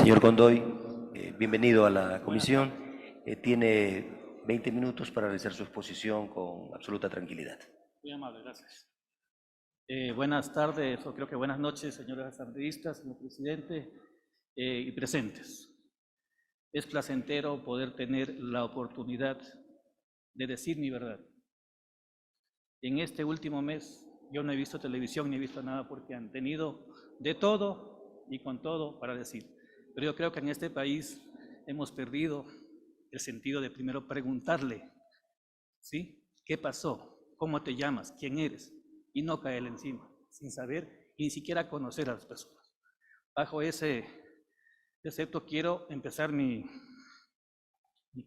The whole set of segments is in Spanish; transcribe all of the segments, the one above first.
Señor Condoy, bienvenido a la comisión. Tiene 20 minutos para realizar su exposición con absoluta tranquilidad. Muy amable, gracias. Buenas tardes, o creo que buenas noches, señores asambleístas, señor presidente y presentes. Es placentero poder tener la oportunidad de decir mi verdad. En este último mes yo no he visto televisión ni he visto nada porque han tenido de todo y con todo para decir. Pero yo creo que en este país hemos perdido el sentido de primero preguntarle, ¿sí? ¿Qué pasó? ¿Cómo te llamas? ¿Quién eres? Y no caerle encima, sin saber y ni siquiera conocer a las personas. Bajo ese precepto quiero empezar mi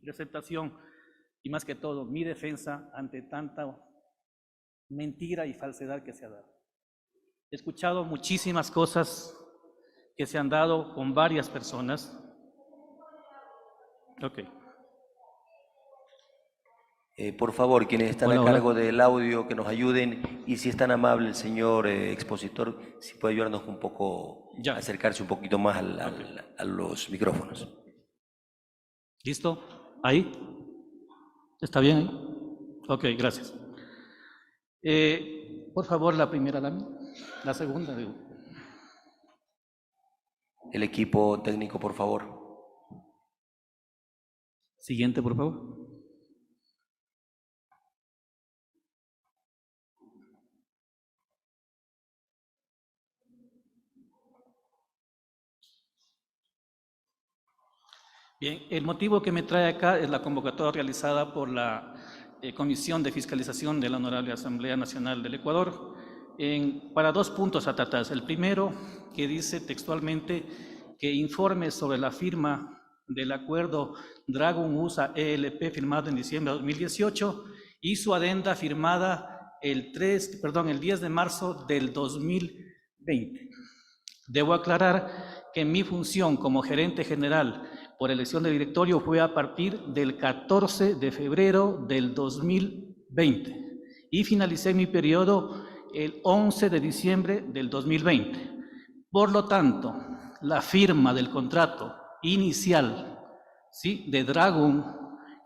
presentación y más que todo mi defensa ante tanta mentira y falsedad que se ha dado. He escuchado muchísimas cosas que se han dado con varias personas. Ok. Por favor, quienes están a cargo del audio, que nos ayuden, y si es tan amable el señor expositor, si puede ayudarnos un poco, acercarse un poquito más a los micrófonos. ¿Listo? ¿Ahí? ¿Está bien ahí? Ok, gracias. Por favor, la primera lámina. La segunda, digo. El equipo técnico, por favor. Siguiente, por favor. Bien, el motivo que me trae acá es la convocatoria realizada por la Comisión de Fiscalización de la Honorable Asamblea Nacional del Ecuador para dos puntos a tratar. El primero, que dice textualmente que informe sobre la firma del acuerdo Dragon-USA-ELP firmado en diciembre de 2018 y su adenda firmada el 10 de marzo del 2020. Debo aclarar que mi función como gerente general por elección de directorio fue a partir del 14 de febrero del 2020 y finalicé mi periodo el 11 de diciembre del 2020. Por lo tanto, la firma del contrato inicial, ¿sí?, de Dragon,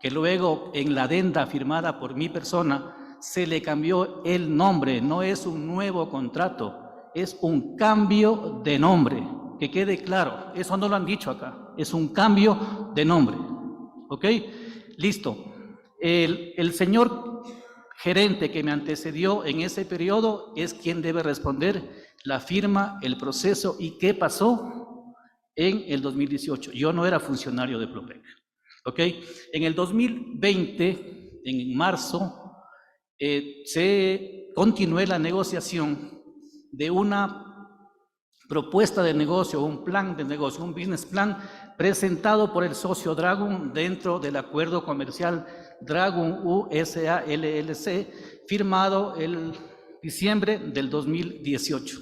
que luego en la adenda firmada por mi persona se le cambió el nombre, no es un nuevo contrato, es un cambio de nombre. Que quede claro, eso no lo han dicho acá, es un cambio de nombre, ¿ok? Listo. El señor gerente que me antecedió en ese periodo es quien debe responder la firma, el proceso y qué pasó en el 2018. Yo no era funcionario de Plopec, ¿ok? En el 2020, en marzo, se continuó la negociación de una propuesta de negocio, un plan de negocio, un business plan presentado por el socio Dragon dentro del acuerdo comercial Dragon USA LLC firmado el diciembre del 2018.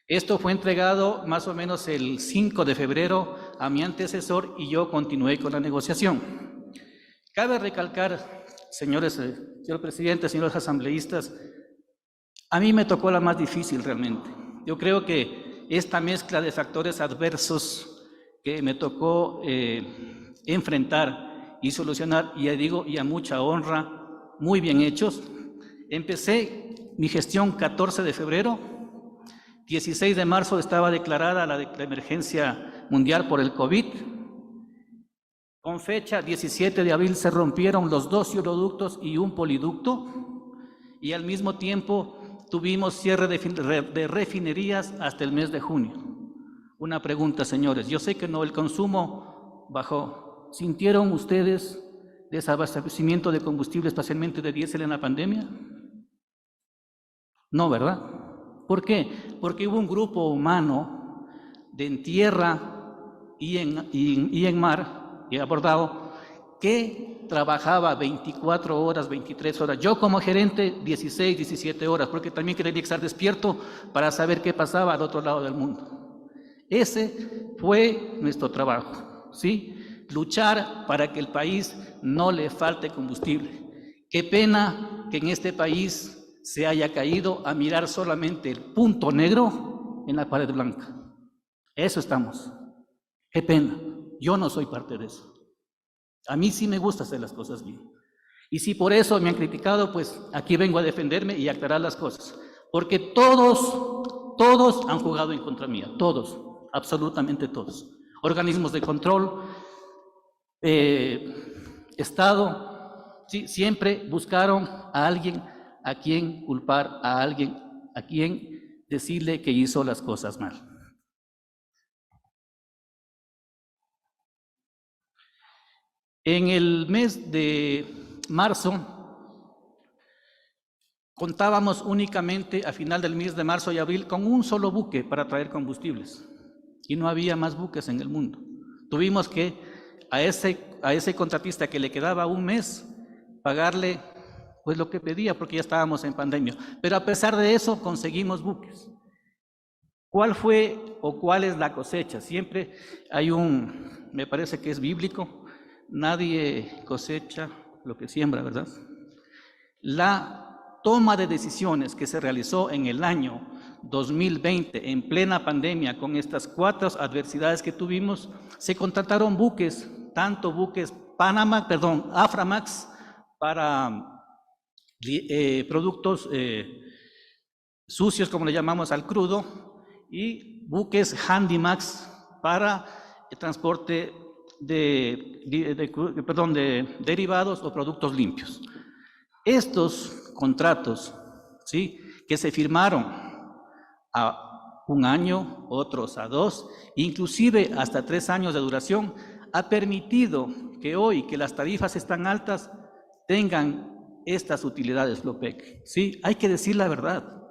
Esto fue entregado más o menos el 5 de febrero a mi antecesor y yo continué con la negociación. Cabe recalcar, señor presidente, señores asambleístas, a mí me tocó la más difícil realmente. Yo creo que esta mezcla de factores adversos que me tocó enfrentar y solucionar, y ya digo, y a mucha honra, muy bien hechos. Empecé mi gestión 14 de febrero, 16 de marzo estaba declarada la emergencia mundial por el COVID. Con fecha 17 de abril se rompieron los 2 oleoductos y un poliducto, y al mismo tiempo tuvimos cierre de refinerías hasta el mes de junio. Una pregunta, señores, yo sé que no, el consumo bajó. ¿Sintieron ustedes desabastecimiento de combustible, especialmente de diésel en la pandemia? No, ¿verdad? ¿Por qué? Porque hubo un grupo humano en tierra y en mar, y abordado, que trabajaba 24 horas, 23 horas. Yo como gerente 16, 17 horas, porque también quería estar despierto para saber qué pasaba al otro lado del mundo. Ese fue nuestro trabajo, ¿sí? Luchar para que el país no le falte combustible. Qué pena que en este país se haya caído a mirar solamente el punto negro en la pared blanca. Eso estamos. Qué pena, yo no soy parte de eso. A mí sí me gusta hacer las cosas bien. Y si por eso me han criticado, pues aquí vengo a defenderme y a aclarar las cosas. Porque todos han jugado en contra mía, todos, absolutamente todos. Organismos de control, Estado, ¿sí? Siempre buscaron a alguien a quien culpar, a alguien a quien decirle que hizo las cosas mal. En el mes de marzo, contábamos únicamente a final del mes de marzo y abril con un solo buque para traer combustibles y no había más buques en el mundo. Tuvimos que a ese contratista que le quedaba un mes pagarle pues lo que pedía porque ya estábamos en pandemia. Pero a pesar de eso conseguimos buques. ¿Cuál fue o cuál es la cosecha? Siempre hay me parece que es bíblico, nadie cosecha lo que siembra, ¿verdad? La toma de decisiones que se realizó en el año 2020, en plena pandemia, con estas 4 adversidades que tuvimos, se contrataron buques, tanto buques Aframax para productos sucios, como le llamamos al crudo, y buques Handymax para el transporte de derivados o productos limpios. Estos contratos, ¿sí?, que se firmaron a 1 año, otros a 2, inclusive hasta 3 años de duración, ha permitido que hoy, que las tarifas están altas, tengan estas utilidades Flopec. Sí, hay que decir la verdad.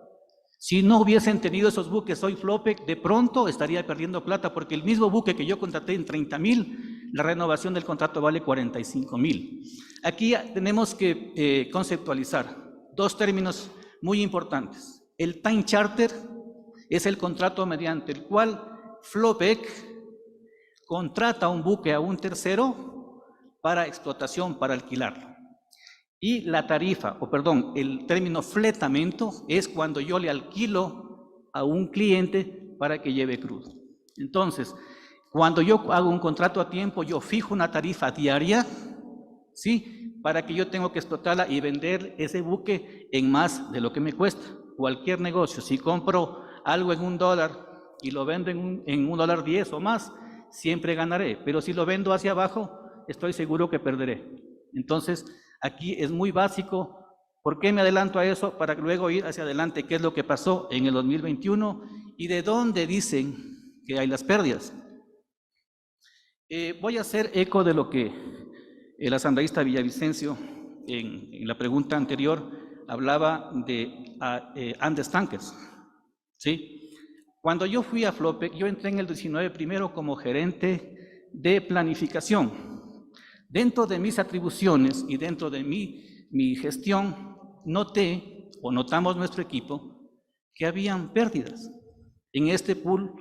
Si no hubiesen tenido esos buques hoy Flopec, de pronto estaría perdiendo plata, porque el mismo buque que yo contraté en 30,000, la renovación del contrato vale 45,000. Aquí tenemos que conceptualizar 2 términos muy importantes. El time charter es el contrato mediante el cual Flopec contrata un buque a un tercero para explotación, para alquilarlo. Y la tarifa, el término fletamento es cuando yo le alquilo a un cliente para que lleve crudo. Entonces, cuando yo hago un contrato a tiempo, yo fijo una tarifa diaria, ¿sí?, para que yo tenga que explotarla y vender ese buque en más de lo que me cuesta. Cualquier negocio, si compro algo en $1 y lo vendo en $1.10 o más, siempre ganaré, pero si lo vendo hacia abajo, estoy seguro que perderé. Entonces, aquí es muy básico. ¿Por qué me adelanto a eso? Para luego ir hacia adelante, qué es lo que pasó en el 2021 y de dónde dicen que hay las pérdidas. Voy a hacer eco de lo que el asambleísta Villavicencio en la pregunta anterior hablaba de Andes Tankers, ¿sí? Cuando yo fui a Flopec, yo entré en el 19 primero como gerente de planificación. Dentro de mis atribuciones y dentro de mi gestión, notamos nuestro equipo que habían pérdidas. En este pool,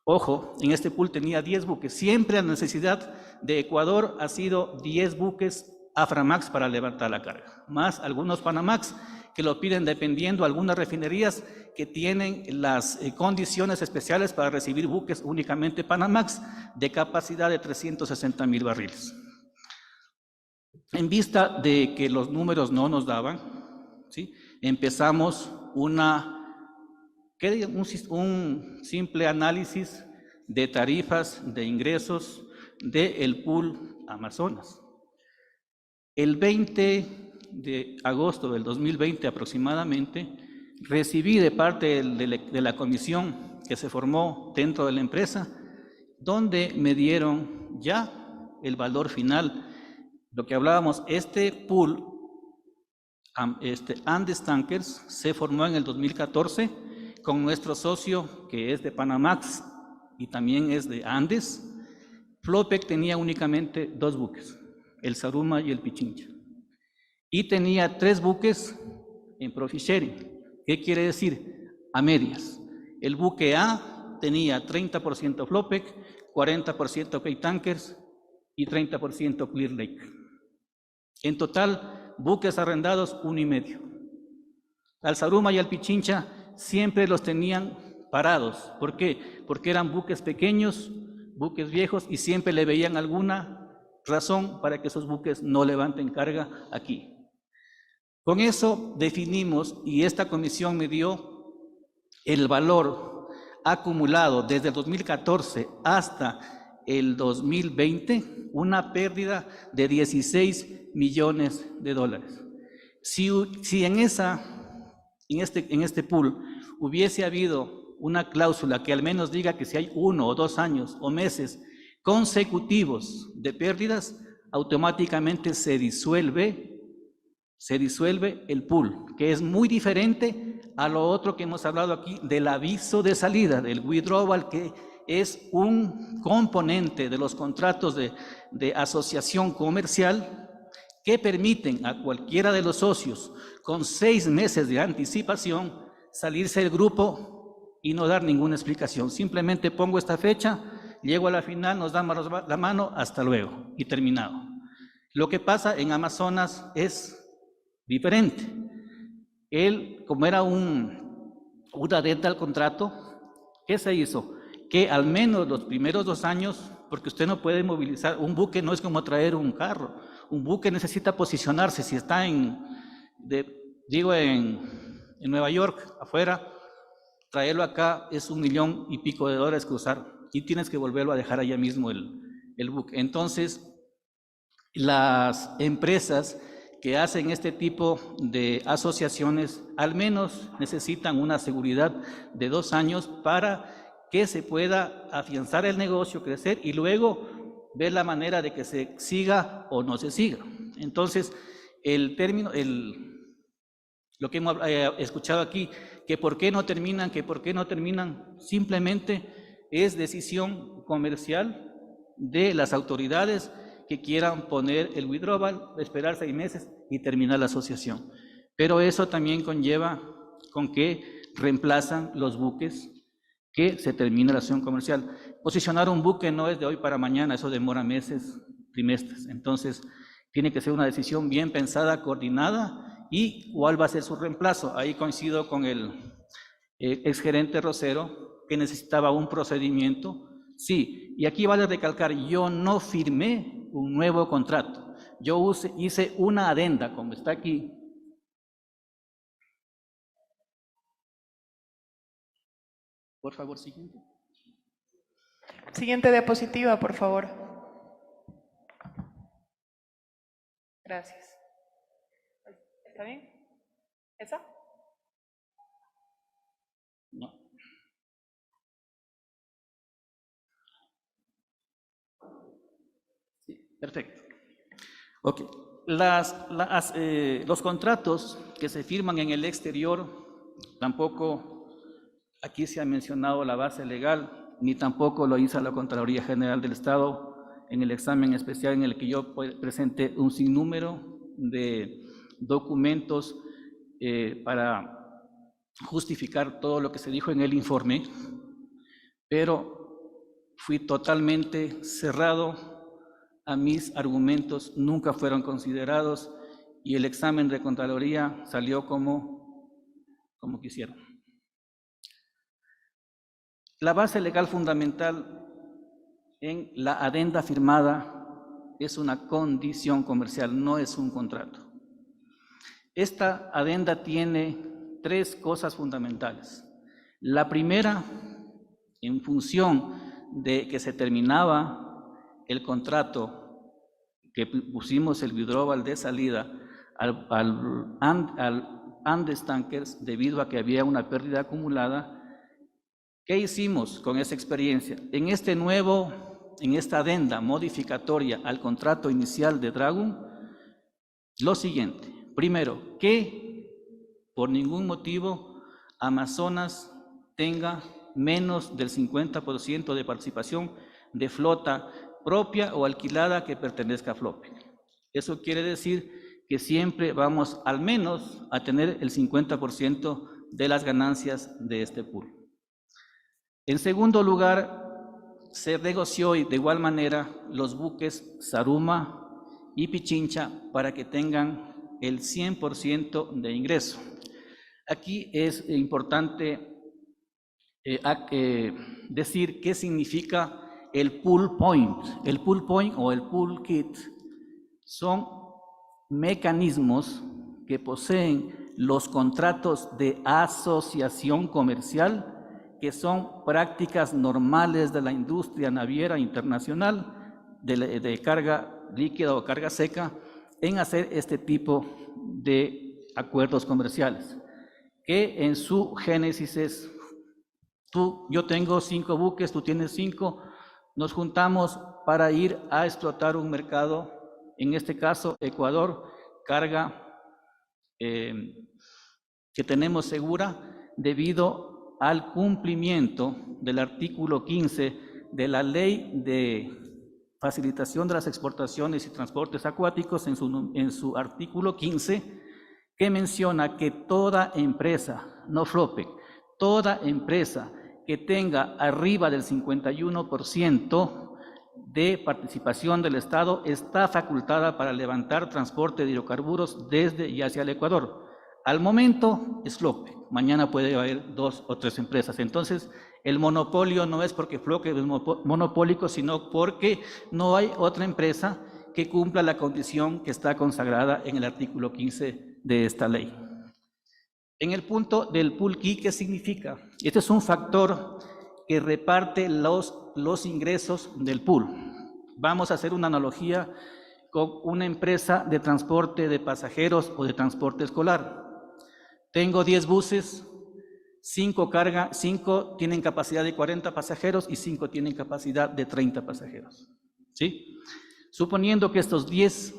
ojo, en este pool tenía 10 buques. Siempre la necesidad de Ecuador ha sido 10 buques Aframax para levantar la carga, más algunos Panamax que lo piden dependiendo algunas refinerías que tienen las condiciones especiales para recibir buques únicamente Panamax de capacidad de 360,000 barriles. En vista de que los números no nos daban, ¿sí?, empezamos un simple análisis de tarifas, de ingresos del pool Amazonas. El 20 de agosto del 2020 aproximadamente, recibí de parte de la comisión que se formó dentro de la empresa, donde me dieron ya el valor final. Lo que hablábamos, este pool, Andes Tankers, se formó en el 2014 con nuestro socio que es de Panamax y también es de Andes. Flopec tenía únicamente 2 buques, el Zaruma y el Pichincha, y tenía 3 buques en profit sharing. ¿Qué quiere decir? A medias. El buque A tenía 30% Flopec, 40% K Tankers y 30% Clear Lake. En total, buques arrendados 1,5. Al Zaruma y al Pichincha siempre los tenían parados. ¿Por qué? Porque eran buques pequeños, buques viejos, y siempre le veían alguna razón para que esos buques no levanten carga aquí. Con eso definimos, y esta comisión me dio el valor acumulado desde el 2014 hasta el 2020, una pérdida de 16 millones de dólares. Si en este pool hubiese habido una cláusula que al menos diga que si hay 1 o 2 años o meses consecutivos de pérdidas, automáticamente se disuelve el pool, que es muy diferente a lo otro que hemos hablado aquí del aviso de salida, del withdrawal, que es un componente de los contratos de asociación comercial que permiten a cualquiera de los socios con 6 meses de anticipación salirse del grupo y no dar ninguna explicación. Simplemente pongo esta fecha, llego a la final, nos damos la mano, hasta luego, y terminado. Lo que pasa en Amazonas es diferente. Él, como era una adenda al contrato, ¿qué se hizo? Que al menos los primeros 2 años, porque usted no puede movilizar, un buque no es como traer un carro, un buque necesita posicionarse. Si está en Nueva York, afuera, traerlo acá es $1 millón y pico de dólares cruzar, y tienes que volverlo a dejar allá mismo el buque. Entonces, las empresas que hacen este tipo de asociaciones al menos necesitan una seguridad de 2 años para que se pueda afianzar el negocio, crecer y luego ver la manera de que se siga o no se siga. Entonces, lo que hemos escuchado aquí, que por qué no terminan, simplemente es decisión comercial de las autoridades que quieran poner el withdrawal, esperar 6 meses y terminar la asociación. Pero eso también conlleva con que reemplazan los buques que se termina la acción comercial. Posicionar un buque no es de hoy para mañana, eso demora meses, trimestres. Entonces, tiene que ser una decisión bien pensada, coordinada, y cuál va a ser su reemplazo. Ahí coincido con el exgerente Rosero, que necesitaba un procedimiento. Sí, y aquí vale recalcar, yo no firmé un nuevo contrato. Yo hice una adenda, como está aquí. Por favor, siguiente. Siguiente diapositiva, por favor. Gracias. ¿Está bien? ¿Esa? No. Sí, perfecto. Ok. Los contratos que se firman en el exterior, tampoco aquí se ha mencionado la base legal, ni tampoco lo hizo la Contraloría General del Estado en el examen especial en el que yo presenté un sinnúmero de documentos para justificar todo lo que se dijo en el informe, pero fui totalmente cerrado a mis argumentos, nunca fueron considerados y el examen de Contraloría salió como quisieron. La base legal fundamental en la adenda firmada es una condición comercial, no es un contrato. Esta adenda tiene 3 cosas fundamentales. La primera, en función de que se terminaba el contrato, que pusimos el withdrawal de salida al Andes Tankers debido a que había una pérdida acumulada. ¿Qué hicimos con esa experiencia? En esta adenda modificatoria al contrato inicial de Dragon, lo siguiente. Primero, que por ningún motivo Amazonas tenga menos del 50% de participación de flota propia o alquilada que pertenezca a Flopec. Eso quiere decir que siempre vamos al menos a tener el 50% de las ganancias de este pool. En segundo lugar, se negoció de igual manera los buques Zaruma y Pichincha para que tengan el 100% de ingreso. Aquí es importante decir qué significa el pool point. El pool point o el pool kit son mecanismos que poseen los contratos de asociación comercial, que son prácticas normales de la industria naviera internacional de carga líquida o carga seca en hacer este tipo de acuerdos comerciales, que en su génesis es: yo tengo 5 buques, tú tienes 5, nos juntamos para ir a explotar un mercado, en este caso Ecuador, carga que tenemos segura debido al cumplimiento del artículo 15 de la Ley de Facilitación de las Exportaciones y Transportes Acuáticos, en su artículo 15, que menciona que toda empresa, no FLOPEC, toda empresa que tenga arriba del 51% de participación del Estado está facultada para levantar transporte de hidrocarburos desde y hacia el Ecuador. Al momento es FLOPEC, mañana puede haber 2 o 3 empresas. Entonces, el monopolio no es porque FLOPEC es monopólico, sino porque no hay otra empresa que cumpla la condición que está consagrada en el artículo 15 de esta ley. En el punto del pool key, ¿qué significa? Este es un factor que reparte los ingresos del pool. Vamos a hacer una analogía con una empresa de transporte de pasajeros o de transporte escolar. Tengo 10 buses, 5 tienen capacidad de 40 pasajeros y 5 tienen capacidad de 30 pasajeros. ¿Sí? Suponiendo que estos 10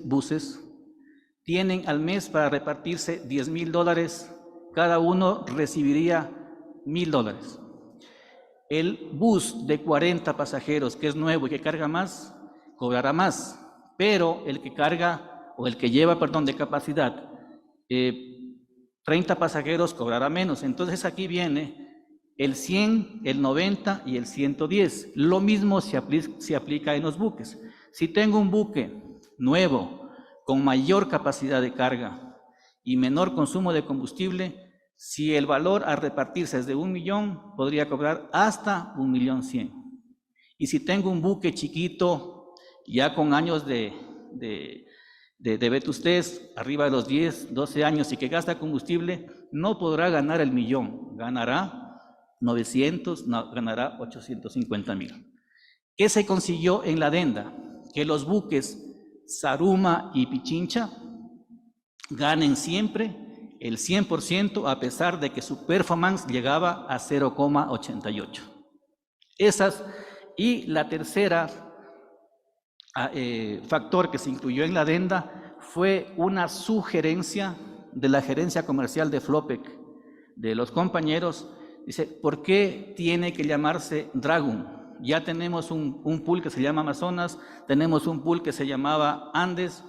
buses tienen al mes para repartirse $10,000, cada uno recibiría $1,000. El bus de 40 pasajeros, que es nuevo y que carga más, cobrará más, pero el que carga, o el que lleva, perdón, de capacidad 30 pasajeros cobrará menos. Entonces aquí viene el 100, el 90 y el 110. Lo mismo se aplica en los buques. Si tengo un buque nuevo, con mayor capacidad de carga y menor consumo de combustible, si el valor a repartirse es de 1 millón, podría cobrar hasta 1,100,000. Y si tengo un buque chiquito, ya con años de vetustez, arriba de los 10, 12 años y que gasta combustible, no podrá ganar el 1,000,000, ganará 900, no, ganará 850,000. ¿Qué se consiguió en la adenda? Que los buques Zaruma y Pichincha ganen siempre el 100%, a pesar de que su performance llegaba a 0,88. Y la tercera factor que se incluyó en la adenda fue una sugerencia de la gerencia comercial de FLOPEC, de los compañeros. Dice: ¿por qué tiene que llamarse Dragon? Ya tenemos un pool que se llama Amazonas, tenemos un pool que se llamaba Andes.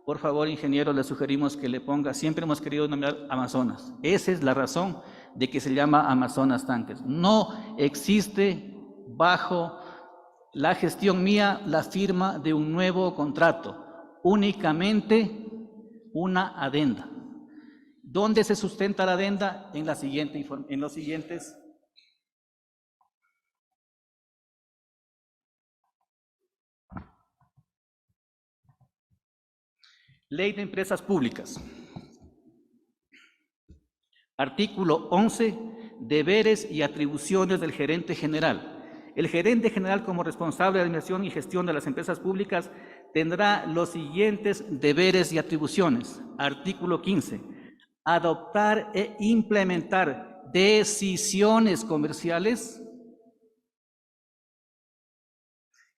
Por favor, ingeniero, le sugerimos que le ponga, siempre hemos querido nombrar Amazonas. Esa es la razón de que se llama Amazonas Tanques. No existe bajo la gestión mía la firma de un nuevo contrato, únicamente una adenda. ¿Dónde se sustenta la adenda? En los siguientes. Ley de Empresas Públicas. Artículo 11. Deberes y atribuciones del gerente general. El gerente general, como responsable de administración y gestión de las empresas públicas, tendrá los siguientes deberes y atribuciones. Artículo 15. Adoptar e implementar decisiones comerciales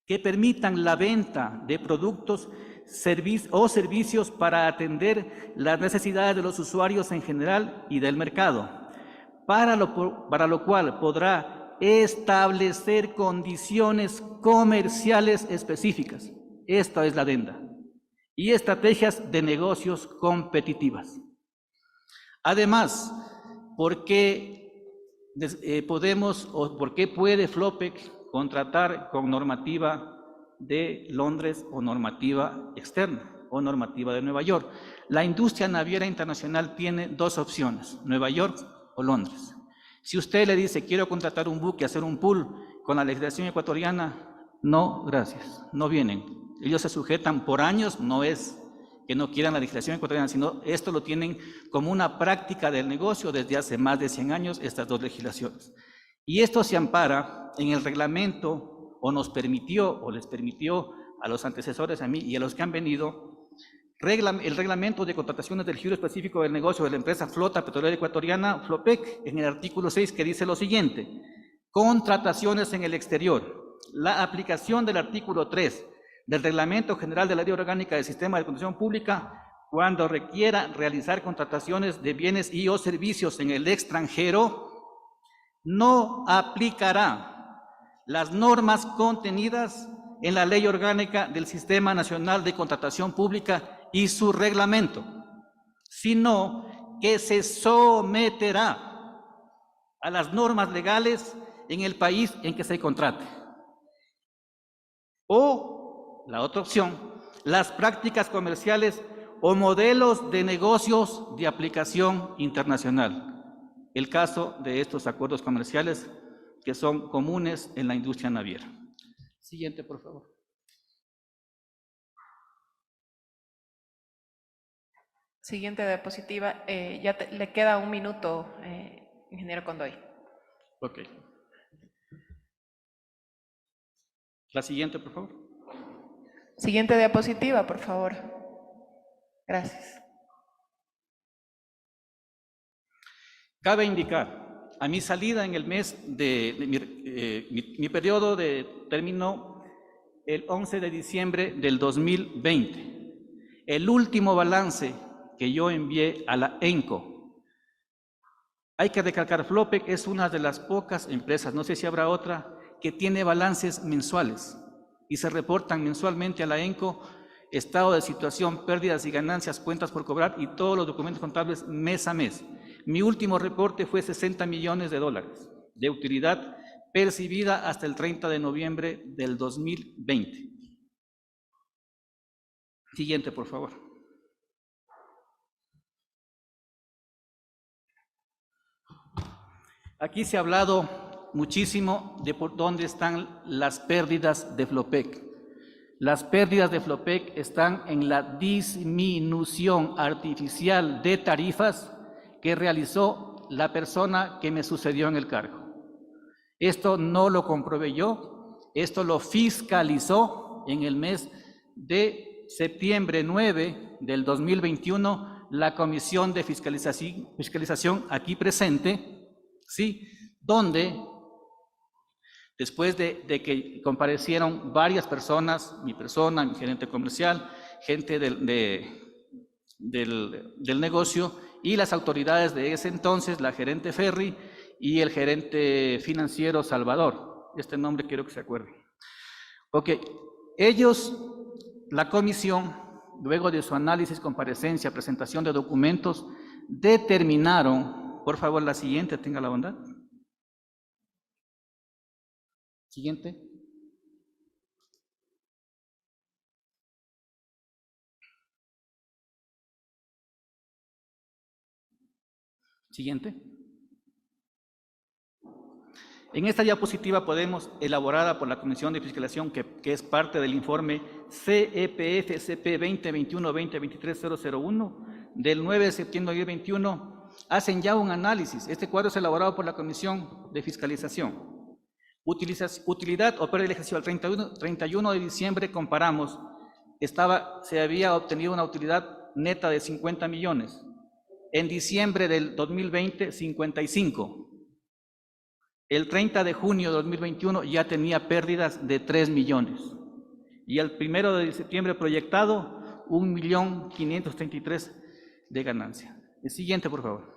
que permitan la venta de productos o servicios para atender las necesidades de los usuarios en general y del mercado, para lo cual podrá establecer condiciones comerciales específicas. Esta es la adenda. Y estrategias de negocios competitivas. Además, ¿por qué puede FLOPEC contratar con normativa de Londres o normativa externa o normativa de Nueva York? La industria naviera internacional tiene 2 opciones, Nueva York o Londres. Si usted le dice: quiero contratar un buque, hacer un pool con la legislación ecuatoriana? No, gracias, no vienen. Ellos se sujetan por años, no es que no quieran la legislación ecuatoriana, sino esto lo tienen como una práctica del negocio desde hace más de 100 años, estas dos legislaciones. Y esto se ampara en el reglamento, o nos permitió, o les permitió a los antecesores, a mí y a los que han venido, el reglamento de contrataciones del giro específico del negocio de la empresa Flota Petrolera Ecuatoriana, FLOPEC, en el artículo 6, que dice lo siguiente: contrataciones en el exterior. La aplicación del artículo 3 del Reglamento General de la Ley Orgánica del Sistema de Contratación Pública, cuando requiera realizar contrataciones de bienes y o servicios en el extranjero, no aplicará las normas contenidas en la Ley Orgánica del Sistema Nacional de Contratación Pública y su reglamento, sino que se someterá a las normas legales en el país en que se contrate. O la otra opción, las prácticas comerciales o modelos de negocios de aplicación internacional. El caso de estos acuerdos comerciales que son comunes en la industria naviera. Siguiente, por favor. Siguiente diapositiva. Le queda un minuto, ingeniero Condoy. Ok. La siguiente, por favor. Siguiente diapositiva, por favor. Gracias. Cabe indicar, a mi salida en el mes mi periodo terminó el 11 de diciembre del 2020. El último balance que yo envié a la ENCO. Hay que recalcar, FLOPEC es una de las pocas empresas, no sé si habrá otra, que tiene balances mensuales y se reportan mensualmente a la ENCO estado de situación, pérdidas y ganancias, cuentas por cobrar y todos los documentos contables mes a mes. Mi último reporte fue 60 millones de dólares de utilidad percibida hasta el 30 de noviembre del 2020. Siguiente, por favor. Aquí se ha hablado muchísimo de por dónde están las pérdidas de FLOPEC. Las pérdidas de FLOPEC están en la disminución artificial de tarifas que realizó la persona que me sucedió en el cargo. Esto no lo comprobé yo, esto lo fiscalizó en el mes de septiembre 9 del 2021 la Comisión de Fiscalización aquí presente, ¿sí? Donde después de que comparecieron varias personas, mi persona, mi gerente comercial, gente del negocio y las autoridades de ese entonces, la gerente Ferri y el gerente financiero Salvador. Este nombre quiero que se acuerden. Ok, ellos, la comisión, luego de su análisis, comparecencia, presentación de documentos, determinaron, por favor la siguiente, tenga la bondad. Siguiente. Siguiente. En esta diapositiva podemos, elaborada por la Comisión de Fiscalización, que es parte del informe CEPF-CP 2021-2023-001, del 9 de septiembre de 2021, hacen ya un análisis. Este cuadro es elaborado por la Comisión de Fiscalización. Utilidad o pérdida de ejercicio al 31 de diciembre comparamos, se había obtenido una utilidad neta de 50 millones. En diciembre del 2020, 55. El 30 de junio de 2021 ya tenía pérdidas de 3 millones. Y el 1 de septiembre proyectado, 1.533.000 de ganancia. El siguiente, por favor.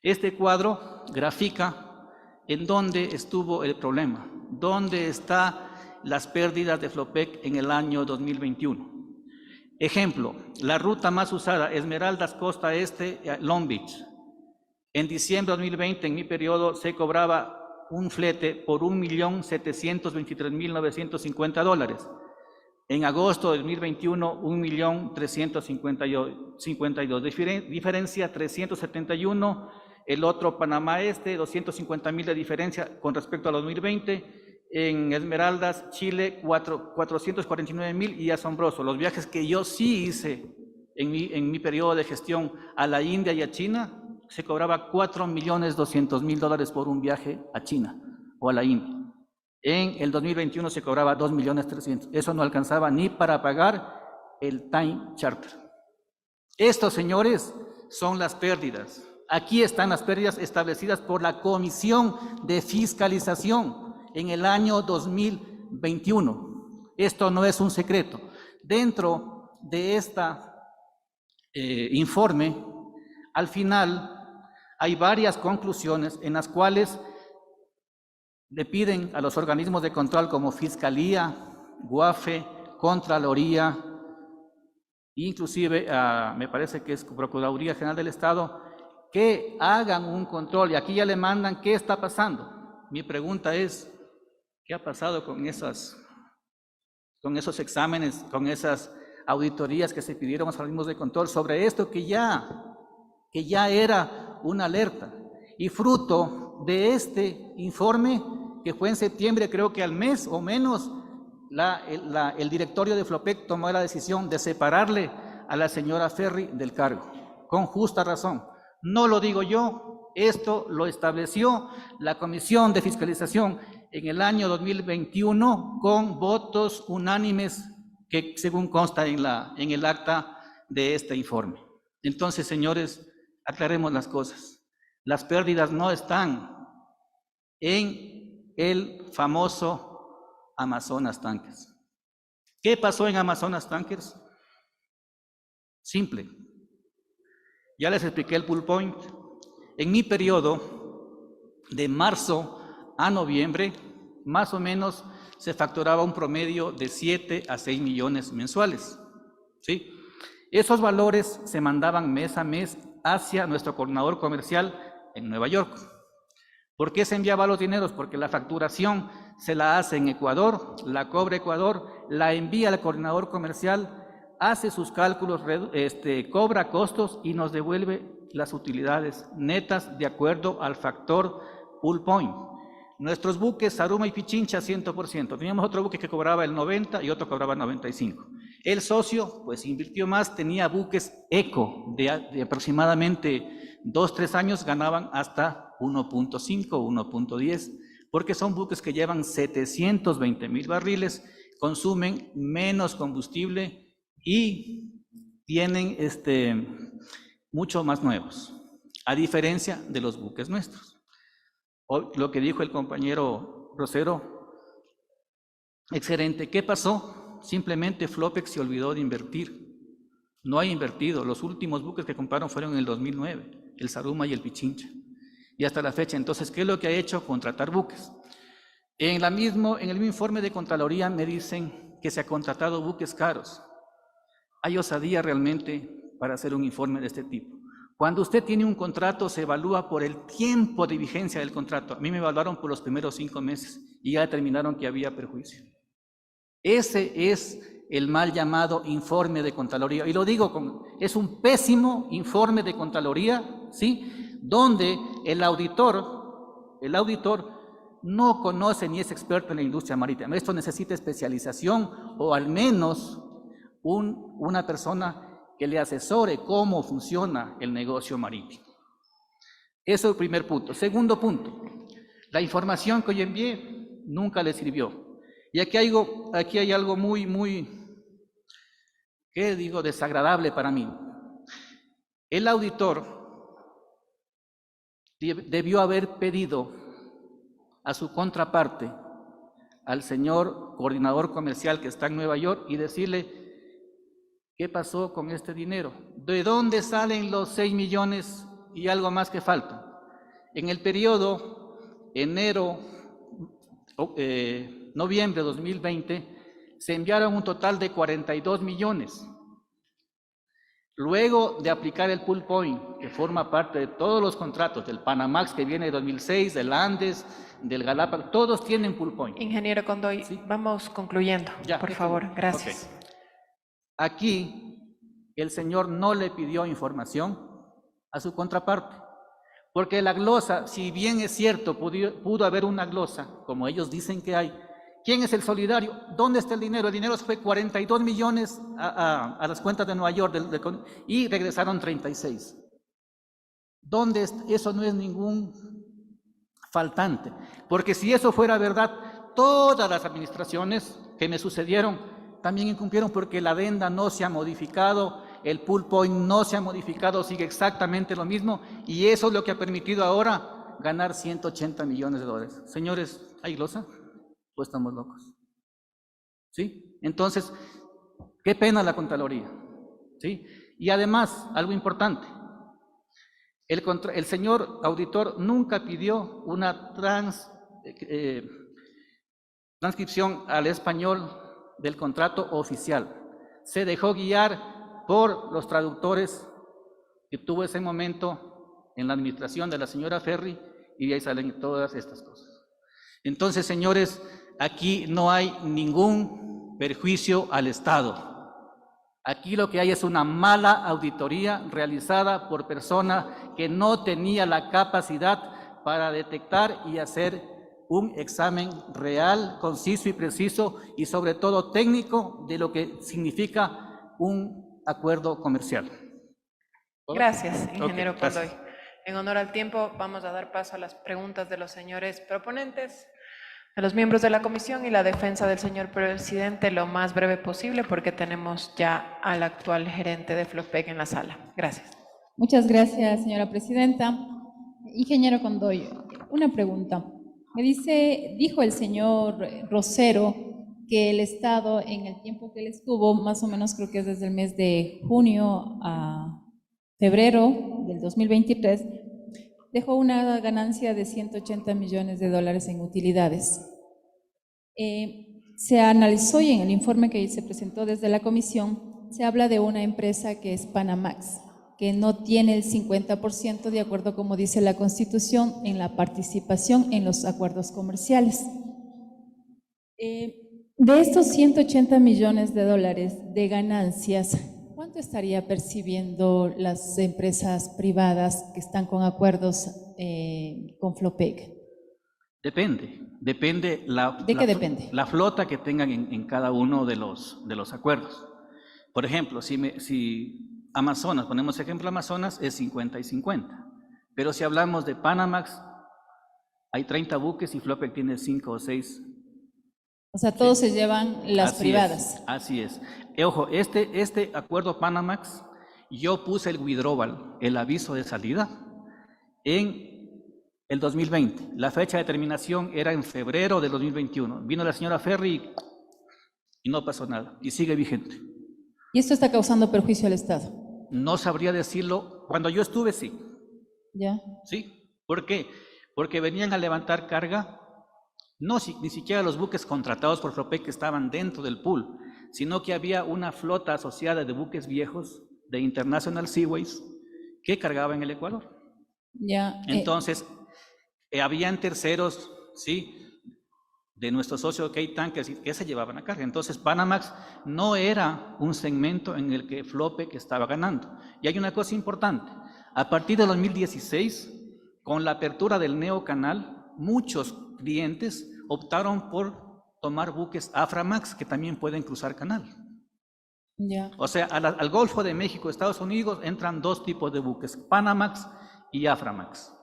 Este cuadro grafica en dónde estuvo el problema, dónde están las pérdidas de FLOPEC en el año 2021. Ejemplo, la ruta más usada, Esmeraldas Costa Este, Long Beach. En diciembre de 2020, en mi periodo, se cobraba un flete por $1.723.950. En agosto de 2021, 1.352.052. Diferencia 371 el otro Panamá Este, 250.000 de diferencia con respecto a 2020, en Esmeraldas, Chile, 449.000 y asombroso. Los viajes que yo sí hice en mi periodo de gestión a la India y a China, se cobraba $4.200.000 por un viaje a China o a la India. En el 2021 se cobraba $2.300.000. Eso no alcanzaba ni para pagar el time charter. Estos, señores, son las pérdidas. Aquí están las pérdidas establecidas por la Comisión de Fiscalización en el año 2021. Esto no es un secreto. Dentro de esta informe, al final hay varias conclusiones en las cuales le piden a los organismos de control como Fiscalía, GUAFE, Contraloría, inclusive me parece que es Procuraduría General del Estado, que hagan un control, y aquí ya le mandan qué está pasando. Mi pregunta es, ¿qué ha pasado con esos exámenes, con esas auditorías que se pidieron a los organismos de control sobre esto que ya era una alerta? Y fruto de este informe, que fue en septiembre, creo que al mes o menos, el directorio de Flopec tomó la decisión de separarle a la señora Ferri del cargo, con justa razón. No lo digo yo, esto lo estableció la Comisión de Fiscalización en el año 2021 con votos unánimes que según consta en el acta de este informe. Entonces, señores, aclaremos las cosas. Las pérdidas no están en el famoso Amazonas Tankers. ¿Qué pasó en Amazonas Tankers? Simple. Ya les expliqué el pull point. En mi periodo, de marzo a noviembre, más o menos se facturaba un promedio de 7 a 6 millones mensuales. ¿Sí? Esos valores se mandaban mes a mes hacia nuestro coordinador comercial en Nueva York. ¿Por qué se enviaba los dineros? Porque la facturación se la hace en Ecuador, la cobra Ecuador, la envía al coordinador comercial, hace sus cálculos, cobra costos y nos devuelve las utilidades netas de acuerdo al factor pull point. Nuestros buques, Saruma y Pichincha, 100%. Teníamos otro buque que cobraba el 90 y otro cobraba el 95. El socio, pues invirtió más, tenía buques eco de aproximadamente 2-3 años, ganaban hasta 1.5, 1.10, porque son buques que llevan 720,000 barriles, consumen menos combustible y tienen mucho más nuevos, a diferencia de los buques nuestros. Lo que dijo el compañero Rosero, excelente. ¿Qué pasó? Simplemente Flopec se olvidó de invertir. No ha invertido. Los últimos buques que compraron fueron en el 2009, el Saruma y el Pichincha. Y hasta la fecha, entonces, ¿qué es lo que ha hecho? Contratar buques. En el mismo informe de Contraloría me dicen que se ha contratado buques caros. Hay osadía realmente para hacer un informe de este tipo. Cuando usted tiene un contrato, se evalúa por el tiempo de vigencia del contrato. A mí me evaluaron por los primeros 5 meses y ya determinaron que había perjuicio. Ese es el mal llamado informe de Contraloría. Y lo digo, es un pésimo informe de Contraloría, ¿sí? Donde el auditor no conoce ni es experto en la industria marítima. Esto necesita especialización o al menos una persona que le asesore cómo funciona el negocio marítimo. Eso es el primer punto. Segundo punto, la información que hoy envié nunca le sirvió. Y aquí hay algo muy, ¿qué digo?, desagradable para mí. El auditor debió haber pedido a su contraparte, al señor coordinador comercial que está en Nueva York, y decirle, ¿qué pasó con este dinero? ¿De dónde salen los 6 millones y algo más que faltan? En el periodo noviembre de 2020, se enviaron un total de 42 millones. Luego de aplicar el pull point, que forma parte de todos los contratos, del Panamax que viene de 2006, del Andes, del Galápagos, todos tienen pull point. Ingeniero Condoy, ¿sí? Vamos concluyendo, ya, por favor. Gracias. Okay. Aquí el señor no le pidió información a su contraparte. Porque la glosa, si bien es cierto, pudo haber una glosa, como ellos dicen que hay, ¿quién es el solidario? ¿Dónde está el dinero? El dinero fue 42 millones a las cuentas de Nueva York y regresaron 36. ¿Dónde está? Eso no es ningún faltante. Porque si eso fuera verdad, todas las administraciones que me sucedieron también incumplieron, porque la adenda no se ha modificado, el pool point no se ha modificado, sigue exactamente lo mismo, y eso es lo que ha permitido ahora ganar 180 millones de dólares. Señores, ¿hay glosa? ¿O estamos locos? ¿Sí? Entonces, qué pena la Contraloría. ¿Sí? Y además, algo importante, el señor auditor nunca pidió una transcripción al español del contrato oficial. Se dejó guiar por los traductores que tuvo ese momento en la administración de la señora Ferri, y de ahí salen todas estas cosas. Entonces, señores, aquí no hay ningún perjuicio al Estado. Aquí lo que hay es una mala auditoría realizada por persona que no tenía la capacidad para detectar y hacer un examen real, conciso y preciso, y sobre todo técnico, de lo que significa un acuerdo comercial. Gracias, ingeniero Okay, Condoy. En honor al tiempo, vamos a dar paso a las preguntas de los señores proponentes, de los miembros de la comisión, y la defensa del señor presidente lo más breve posible, porque tenemos ya al actual gerente de Flopec en la sala. Gracias. Muchas gracias, señora presidenta. Ingeniero Condoy, una pregunta. Dijo el señor Rosero que el Estado, en el tiempo que él estuvo, más o menos creo que es desde el mes de junio a febrero del 2023, dejó una ganancia de 180 millones de dólares en utilidades. Se analizó, y en el informe que se presentó desde la comisión, se habla de una empresa que es Panamax, que no tiene el 50%, de acuerdo como dice la Constitución, en la participación en los acuerdos comerciales. De estos 180 millones de dólares de ganancias, ¿cuánto estaría percibiendo las empresas privadas que están con acuerdos con Flopec? Depende. ¿De qué depende? La flota que tengan en cada uno de los acuerdos. Por ejemplo, si Amazonas, ponemos ejemplo Amazonas, es 50 y 50. Pero si hablamos de Panamax, hay 30 buques y Flopec tiene 5 o 6. O sea, todos se llevan las privadas. Así es. Ojo, este acuerdo Panamax, yo puse el withdrawal, el aviso de salida, en el 2020. La fecha de terminación era en febrero del 2021. Vino la señora Ferri y no pasó nada, y sigue vigente. ¿Y esto está causando perjuicio al Estado? No sabría decirlo. Cuando yo estuve, sí. ¿Ya? ¿Sí? ¿Por qué? Porque venían a levantar carga, ni siquiera los buques contratados por Flopec que estaban dentro del pool, sino que había una flota asociada de buques viejos de International Seaways que cargaba en el Ecuador. Ya. Entonces, habían terceros, ¿sí?, de nuestro socio K-Tankers que se llevaban a carga. Entonces, Panamax no era un segmento en el que Flopec estaba ganando. Y hay una cosa importante. A partir de 2016, con la apertura del Neocanal, muchos clientes optaron por tomar buques Aframax que también pueden cruzar canal. Ya. O sea, al Golfo de México, Estados Unidos, entran dos tipos de buques, Panamax y Aframax,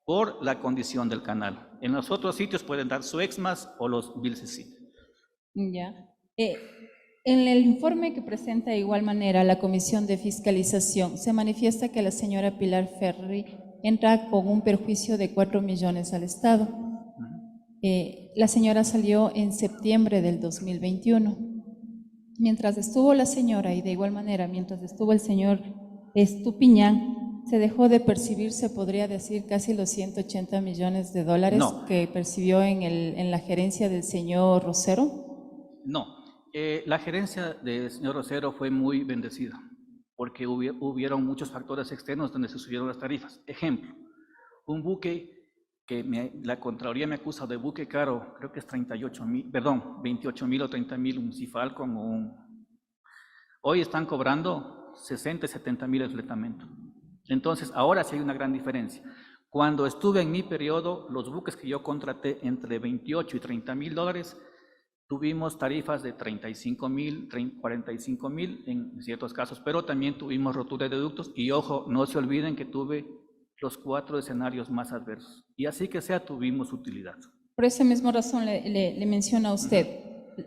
por la condición del canal. En los otros sitios pueden dar Suezmax o los VLCC. Ya. En el informe que presenta de igual manera la Comisión de Fiscalización, se manifiesta que la señora Pilar Ferri entra con un perjuicio de 4 millones al Estado. La señora salió en septiembre del 2021. Mientras estuvo la señora, y de igual manera mientras estuvo el señor Estupiñán, se dejó de percibir, se podría decir, casi los 180 millones de dólares que percibió en la gerencia del señor Rosero. No, la gerencia del señor Rosero fue muy bendecida, porque hubieron muchos factores externos donde se subieron las tarifas. Ejemplo, un buque que la Contraloría me acusa de buque caro, creo que es 28,000 o 30,000, un Sea Falcon hoy están cobrando 60 y 70,000 el fletamento. Entonces, ahora sí hay una gran diferencia. Cuando estuve en mi periodo, los buques que yo contraté entre 28 y 30 mil dólares, tuvimos tarifas de 35 mil, 45 mil en ciertos casos, pero también tuvimos rotura de ductos y ojo, no se olviden que tuve los 4 escenarios más adversos. Y así que sea, tuvimos utilidad. Por esa misma razón le menciono a usted,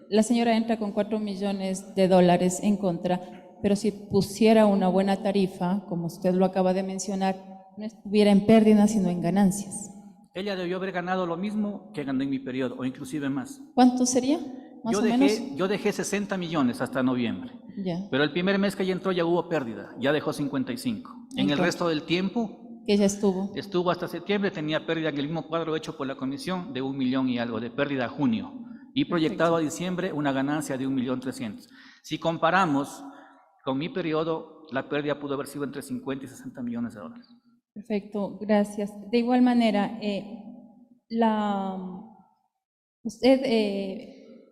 la señora entra con 4 millones de dólares en contra, pero si pusiera una buena tarifa, como usted lo acaba de mencionar, no estuviera en pérdida, sino en ganancias. Ella debió haber ganado lo mismo que gané en mi periodo, o inclusive más. ¿Cuánto sería? ¿Más o menos? Yo dejé 60 millones hasta noviembre, Ya. pero el primer mes que ella entró ya hubo pérdida, ya dejó 55. En el resto del tiempo, que ya estuvo. Estuvo hasta septiembre, tenía pérdida en el mismo cuadro hecho por la comisión de 1 millón y algo, de pérdida a junio. Y proyectado a diciembre una ganancia de 1.300.000. Si comparamos con mi periodo, la pérdida pudo haber sido entre 50 y 60 millones de dólares. Perfecto, gracias. De igual manera, usted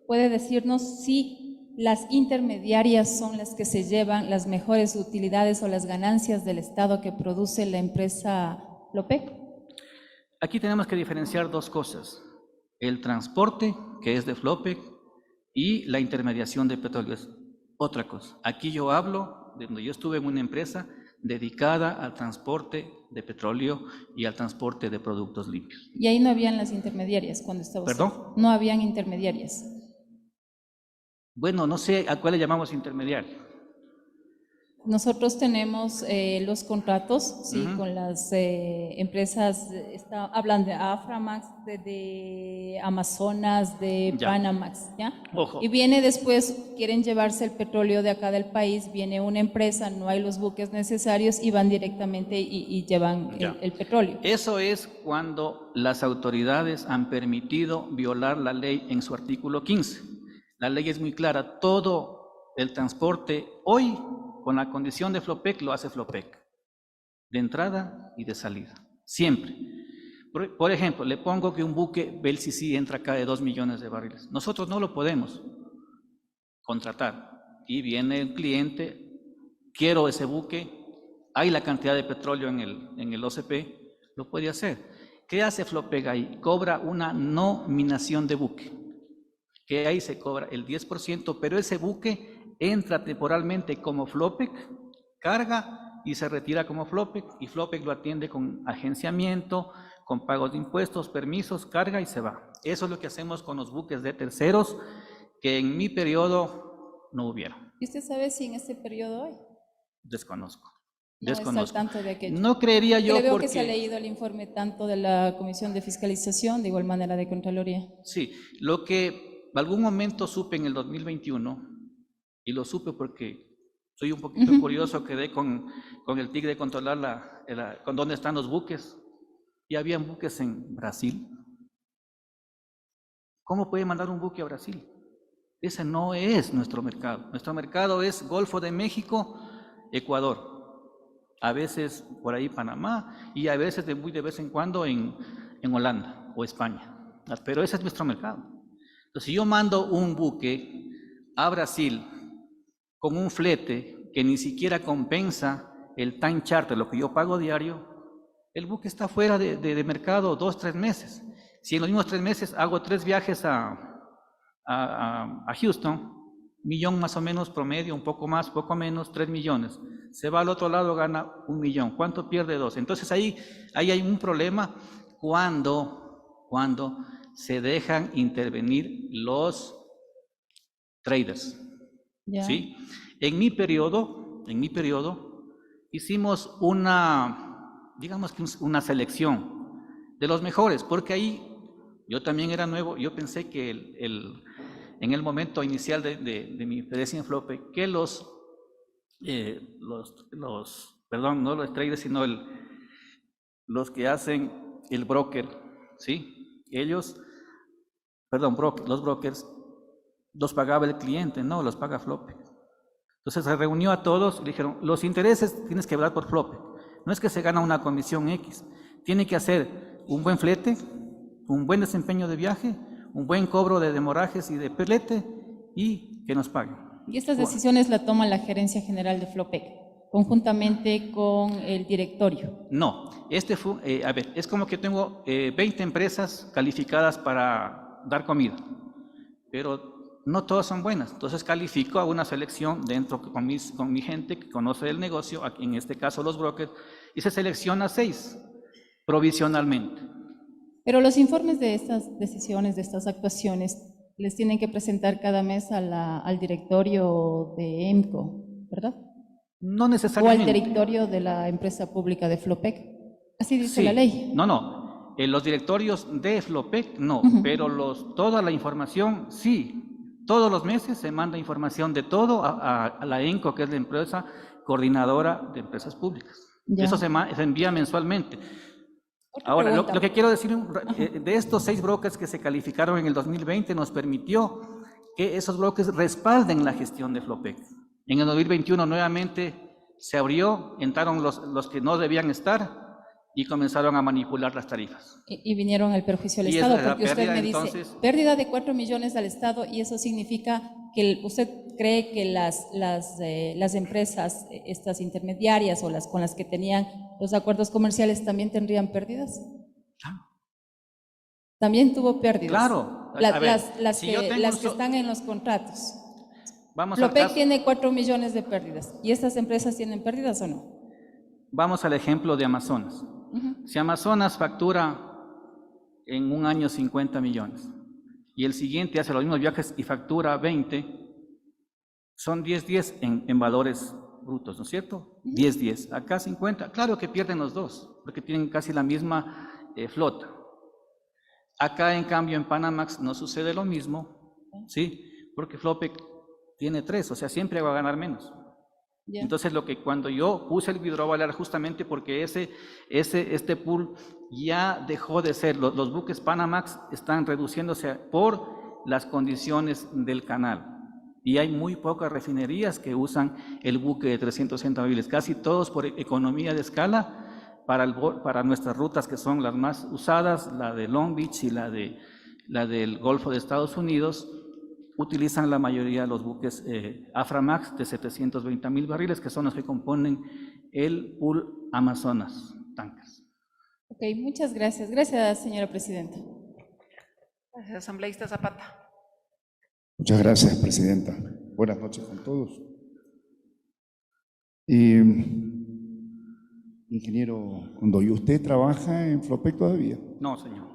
puede decirnos si las intermediarias son las que se llevan las mejores utilidades o las ganancias del Estado que produce la empresa Flopec. Aquí tenemos que diferenciar dos cosas: el transporte, que es de Flopec, y la intermediación de petróleo es otra cosa. Aquí yo hablo de donde yo estuve en una empresa dedicada al transporte de petróleo y al transporte de productos limpios. Y ahí no habían las intermediarias cuando estaba usted. ¿Perdón? No habían intermediarias. Bueno, no sé a cuál le llamamos intermediario. Nosotros tenemos los contratos, sí, con las empresas, hablan de Aframax, de Amazonas, de Ya. Panamax, ¿ya? Ojo. Y viene después, quieren llevarse el petróleo de acá del país, viene una empresa, no hay los buques necesarios y van directamente y llevan el petróleo. Eso es cuando las autoridades han permitido violar la ley en su artículo 15. La ley es muy clara, todo el transporte hoy, con la condición de Flopec, lo hace Flopec, de entrada y de salida, siempre. Por ejemplo, le pongo que un buque BLCC entra acá de 2 millones de barriles. Nosotros no lo podemos contratar. Y viene el cliente, quiero ese buque, hay la cantidad de petróleo en el OCP, lo puede hacer. ¿Qué hace Flopec ahí? Cobra una nominación de buque, que ahí se cobra el 10%, pero ese buque entra temporalmente como Flopec, carga y se retira como Flopec, y Flopec lo atiende con agenciamiento, con pagos de impuestos, permisos, carga y se va. Eso es lo que hacemos con los buques de terceros, que en mi periodo no hubieron. ¿Y usted sabe si en este periodo hay? Desconozco. No está al tanto de aquello. No creería yo le veo porque... que se ha leído el informe tanto de la Comisión de Fiscalización, de igual manera de Contraloría. Sí, lo que algún momento supe en el 2021, y lo supe porque soy un poquito curioso, quedé con el TIC de controlar con dónde están los buques, y habían buques en Brasil. ¿Cómo puede mandar un buque a Brasil? Ese no es nuestro mercado. Nuestro mercado es Golfo de México, Ecuador, a veces por ahí Panamá, y a veces muy de vez en cuando en Holanda o España. Pero ese es nuestro mercado. Entonces, si yo mando un buque a Brasil con un flete que ni siquiera compensa el time charter, lo que yo pago diario, el buque está fuera de mercado 2, 3 meses. Si en los mismos 3 meses hago 3 viajes a Houston, millón más o menos promedio, un poco más, poco menos, 3 millones. Se va al otro lado, gana 1 millón. ¿Cuánto pierde? 2. Entonces ahí hay un problema cuando se dejan intervenir los traders. ¿Ya? ¿Sí? En mi periodo, hicimos digamos que una selección de los mejores, porque ahí yo también era nuevo, yo pensé que en el momento inicial de mi experiencia en Flopec, que perdón, no los traders, sino los que hacen el broker, ¿sí? Ellos, los brokers, los pagaba el cliente, no, los paga Flopec. Entonces se reunió a todos y dijeron, los intereses tienes que hablar por Flopec. No es que se gana una comisión X, tiene que hacer un buen flete, un buen desempeño de viaje, un buen cobro de demorajes y de pelete y que nos paguen. Y estas decisiones la toma la Gerencia General de Flopec. conjuntamente con el directorio. No, a ver, es como que tengo 20 empresas calificadas para dar comida, pero no todas son buenas. Entonces califico a una selección dentro con mi gente que conoce el negocio, en este caso los brokers, y se selecciona 6 provisionalmente. Pero los informes de estas decisiones, de estas actuaciones, les tienen que presentar cada mes al directorio de EMCO, ¿verdad? No O necesariamente. al directorio de la empresa pública de Flopec. Así dice Sí. la ley. No. Los directorios de Flopec no, pero toda la información sí. Todos los meses se manda información de todo a la ENCO, que es la empresa coordinadora de empresas públicas. Ya. Eso se envía mensualmente. Ahora, lo que quiero decir, de estos 6 brokers que se calificaron en el 2020, nos permitió que esos brokers respalden la gestión de Flopec. En el 2021 nuevamente se abrió, entraron los que no debían estar y comenzaron a manipular las tarifas. Y vinieron al perjuicio del Y Estado, esa es la porque usted pérdida, me dice, entonces, pérdida de 4 millones al Estado, y eso significa que usted cree que las empresas, estas intermediarias o las con las que tenían los acuerdos comerciales también tendrían pérdidas. También tuvo pérdidas. Claro. Las que están en los contratos. Flopec tiene 4 millones de pérdidas. ¿Y estas empresas tienen pérdidas o no? Vamos al ejemplo de Amazonas. Si Amazonas factura en un año 50 millones y el siguiente hace los mismos viajes y factura 20, son 10-10 en valores brutos, ¿no es cierto? 10-10. Acá 50. Claro que pierden los dos, porque tienen casi la misma flota. Acá, en cambio, en Panamax no sucede lo mismo, ¿sí? Porque Flopec tiene 3, o sea, siempre va a ganar menos. Yeah. Entonces, cuando yo puse el withdrawal era justamente porque este pool ya dejó de ser, los buques Panamax están reduciéndose por las condiciones del canal. Y hay muy pocas refinerías que usan el buque de 360 barriles, casi todos por economía de escala para nuestras rutas que son las más usadas, la de Long Beach y la del Golfo de Estados Unidos, utilizan la mayoría de los buques Aframax de 720,000 barriles, que son los que componen el pool Amazonas Tankers. Ok, muchas gracias. Gracias, señora presidenta. Gracias, asambleísta Zapata. Muchas gracias, presidenta. Buenas noches con todos. Ingeniero Condoy, ¿usted trabaja en Flopec todavía? No, señor.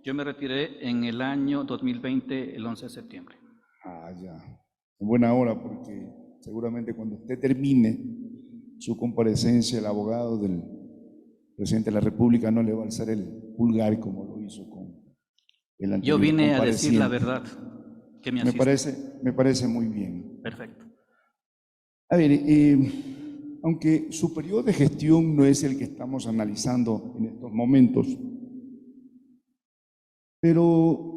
Yo me retiré en el año 2020, el 11 de septiembre. Ah, ya. En buena hora, porque seguramente cuando usted termine su comparecencia, el abogado del presidente de la República no le va a alzar el pulgar como lo hizo con el anterior. Yo vine a decir la verdad. Que me parece muy bien. Perfecto. A ver, aunque su periodo de gestión no es el que estamos analizando en estos momentos, pero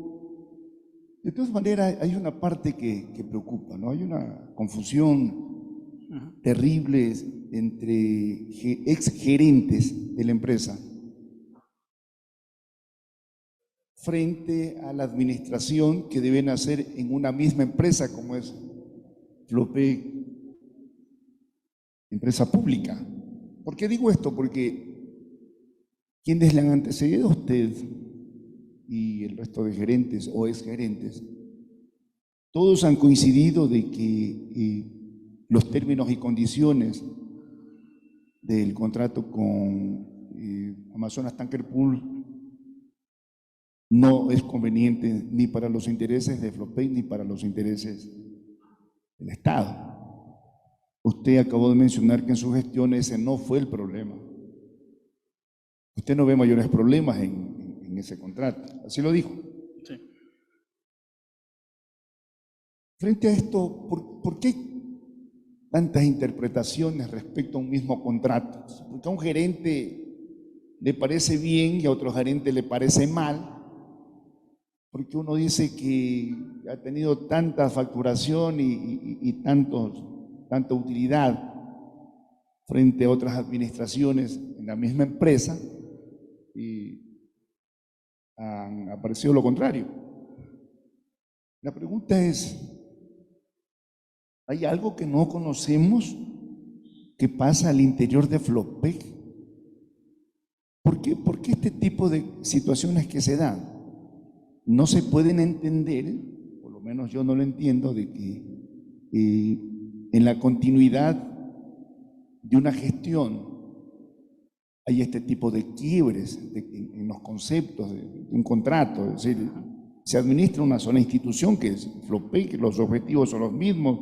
de todas maneras hay una parte que preocupa, ¿no? Hay una confusión terrible entre exgerentes de la empresa frente a la administración que deben hacer en una misma empresa como es Flopec, empresa pública. ¿Por qué digo esto? Porque quienes le han antecedido a usted y el resto de gerentes o exgerentes, todos han coincidido de que los términos y condiciones del contrato con Amazonas Tanker Pool no es conveniente ni para los intereses de Flopec ni para los intereses del Estado. Usted acabó de mencionar que en su gestión ese no fue el problema. Usted no ve mayores problemas en ese contrato, así lo dijo. Sí. Frente a esto, ¿por qué tantas interpretaciones respecto a un mismo contrato? Porque a un gerente le parece bien y a otro gerente le parece mal, porque uno dice que ha tenido tanta facturación y tanta utilidad frente a otras administraciones en la misma empresa y han aparecido lo contrario. La pregunta es, ¿hay algo que no conocemos que pasa al interior de Flopec. ¿Por qué este tipo de situaciones que se dan no se pueden entender, por lo menos yo no lo entiendo, de que en la continuidad de una gestión hay este tipo de quiebres en los conceptos de un contrato? Es decir, se administra una sola institución que es Flopec, los objetivos son los mismos,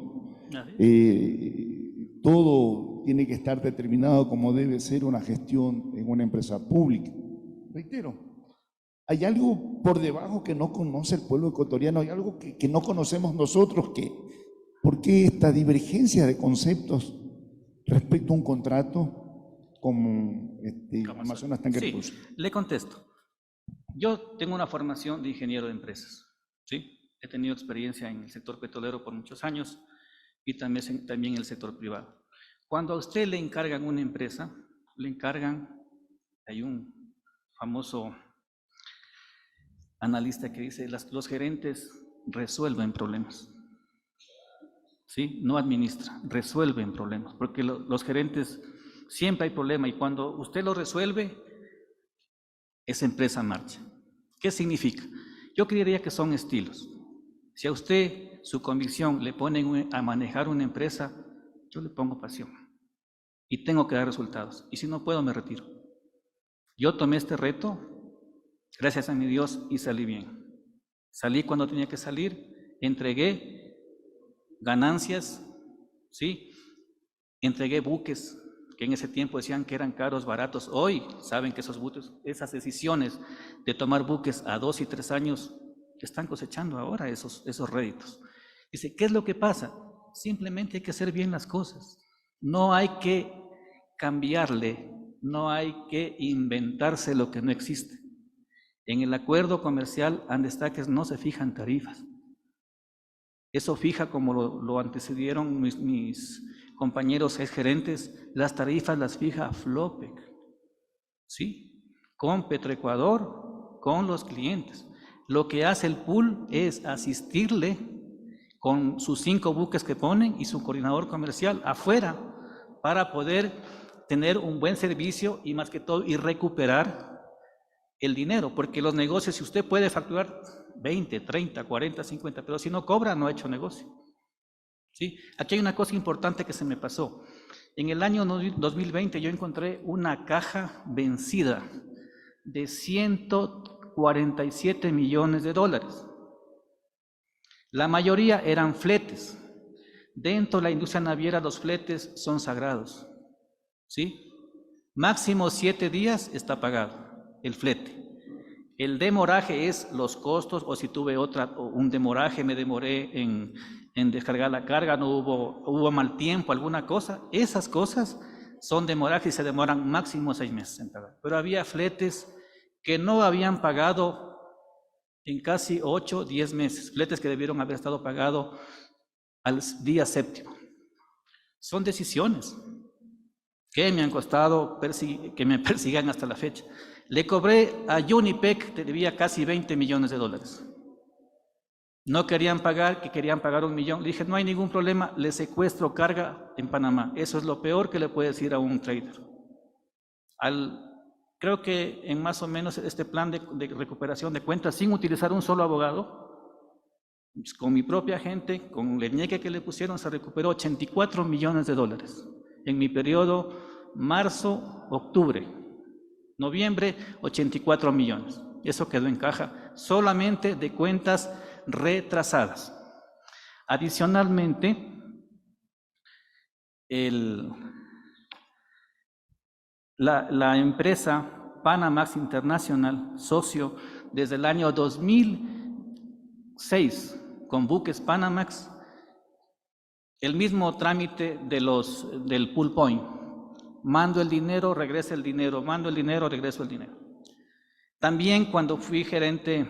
todo tiene que estar determinado como debe ser una gestión en una empresa pública. Reitero, hay algo por debajo que no conoce el pueblo ecuatoriano, hay algo que no conocemos nosotros, ¿por qué esta divergencia de conceptos respecto a un contrato como Amazonas Tanker Plus? Sí, le contesto. Yo tengo una formación de ingeniero de empresas, ¿sí? He tenido experiencia en el sector petrolero por muchos años y también en el sector privado. Cuando a usted le encargan una empresa, hay un famoso analista que dice, los gerentes resuelven problemas, ¿sí? No administran, resuelven problemas, porque los gerentes siempre hay problema y cuando usted lo resuelve, esa empresa marcha. ¿Qué significa? Yo creería que son estilos. Si a usted su convicción le ponen a manejar una empresa, yo le pongo pasión y tengo que dar resultados. Y si no puedo, me retiro. Yo tomé este reto, gracias a mi Dios, y salí bien. Salí cuando tenía que salir, entregué ganancias, ¿sí? Entregué buques que en ese tiempo decían que eran caros, baratos. Hoy saben que esos buques, esas decisiones de tomar buques a 2 y 3 años, están cosechando ahora esos réditos. Dice, ¿qué es lo que pasa? Simplemente hay que hacer bien las cosas. No hay que cambiarle, no hay que inventarse lo que no existe. En el acuerdo comercial, Andestaques no se fijan tarifas. Eso fija, como lo antecedieron mis compañeros exgerentes, las tarifas las fija Flopec, ¿sí? Con Petroecuador, con los clientes. Lo que hace el pool es asistirle con sus 5 buques que ponen y su coordinador comercial afuera para poder tener un buen servicio y más que todo y recuperar el dinero, porque los negocios, si usted puede facturar 20, 30, 40, 50, pero si no cobra, no ha hecho negocio. ¿Sí? Aquí hay una cosa importante que se me pasó. En el año 2020 yo encontré una caja vencida de 147 millones de dólares. La mayoría eran fletes. Dentro de la industria naviera los fletes son sagrados, ¿sí? Máximo 7 días está pagado el flete. El demoraje es los costos, o si tuve un demoraje, me demoré en descargar la carga, no hubo mal tiempo, alguna cosa. Esas cosas son demorajes y se demoran máximo 6 meses en pagar. Pero había fletes que no habían pagado en casi 8, 10 meses, fletes que debieron haber estado pagados al día 7º. Son decisiones que me han costado que me persigan hasta la fecha. Le cobré a Unipec, debía casi 20 millones de dólares. No querían pagar, que querían pagar 1 millón. Le dije, no hay ningún problema, le secuestro carga en Panamá. Eso es lo peor que le puede decir a un trader. Creo que en más o menos este plan de recuperación de cuentas, sin utilizar un solo abogado, con mi propia gente, con el ñeque que le pusieron, se recuperó 84 millones de dólares. En mi periodo marzo-octubre, noviembre, 84 millones. Eso quedó en caja solamente de cuentas retrasadas. Adicionalmente, la empresa Panamax International, socio desde el año 2006 con buques Panamax, el mismo trámite del pool point. Mando el dinero, regresa el dinero, mando el dinero, regreso el dinero. También cuando fui gerente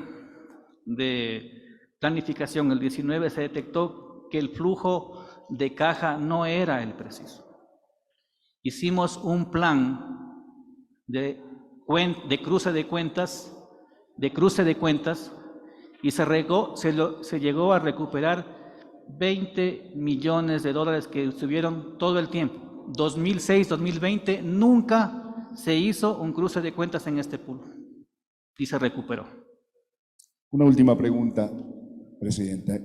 de planificación, el 19 se detectó que el flujo de caja no era el preciso. Hicimos un plan de cruce de cuentas, y se llegó a recuperar 20 millones de dólares que estuvieron todo el tiempo. 2006-2020 nunca se hizo un cruce de cuentas en este pool y se recuperó. Una última pregunta, Presidenta.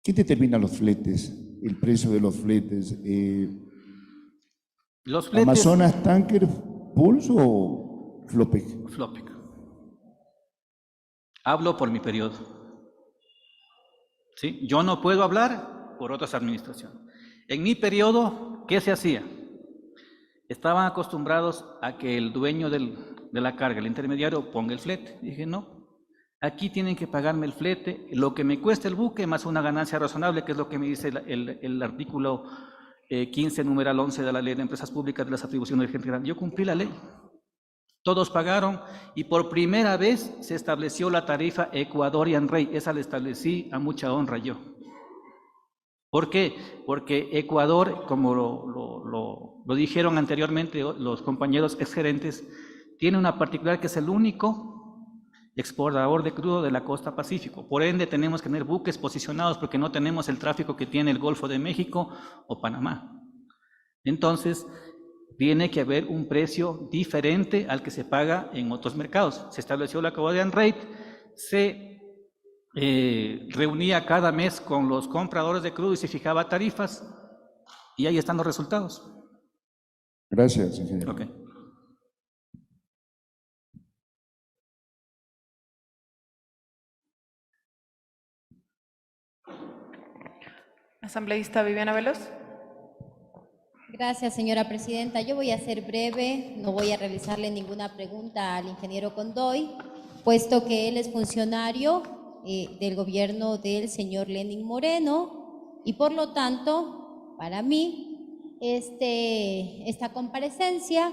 ¿Qué determina los fletes, el precio de los fletes? Los fletes, ¿Amazonas Tanker Pulse o Flopec? Flopec. Hablo por mi periodo. ¿Sí? Yo no puedo hablar por otras administraciones. En mi periodo, ¿qué se hacía? Estaban acostumbrados a que el dueño de la carga, el intermediario, ponga el flete. Dije, no, aquí tienen que pagarme el flete, lo que me cuesta el buque, más una ganancia razonable, que es lo que me dice el artículo 15, numeral 11 de la Ley de Empresas Públicas de las Atribuciones del General. Yo cumplí la ley. Todos pagaron y por primera vez se estableció la tarifa Ecuadorian Rate. Esa la establecí a mucha honra yo. ¿Por qué? Porque Ecuador, como lo dijeron anteriormente los compañeros exgerentes, tiene una particular que es el único exportador de crudo de la costa Pacífico. Por ende, tenemos que tener buques posicionados porque no tenemos el tráfico que tiene el Golfo de México o Panamá. Entonces, tiene que haber un precio diferente al que se paga en otros mercados. Se estableció la Ecuadorian Rate, se reunía cada mes con los compradores de crudo y se fijaba tarifas, y ahí están los resultados. Gracias, ingeniero. Okay. Asambleísta Viviana Veloz. Gracias, señora presidenta. Yo voy a ser breve, no voy a realizarle ninguna pregunta al ingeniero Condoy, puesto que él es funcionario del gobierno del señor Lenín Moreno y por lo tanto, para mí, esta comparecencia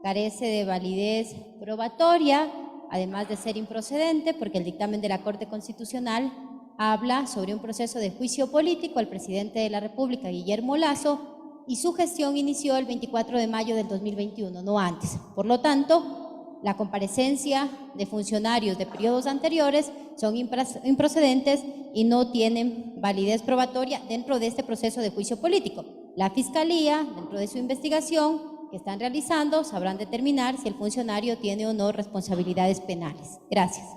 carece de validez probatoria, además de ser improcedente, porque el dictamen de la Corte Constitucional habla sobre un proceso de juicio político al presidente de la República, Guillermo Lasso, y su gestión inició el 24 de mayo del 2021, no antes. Por lo tanto, la comparecencia de funcionarios de periodos anteriores son improcedentes y no tienen validez probatoria dentro de este proceso de juicio político. La Fiscalía, dentro de su investigación que están realizando, sabrán determinar si el funcionario tiene o no responsabilidades penales. Gracias.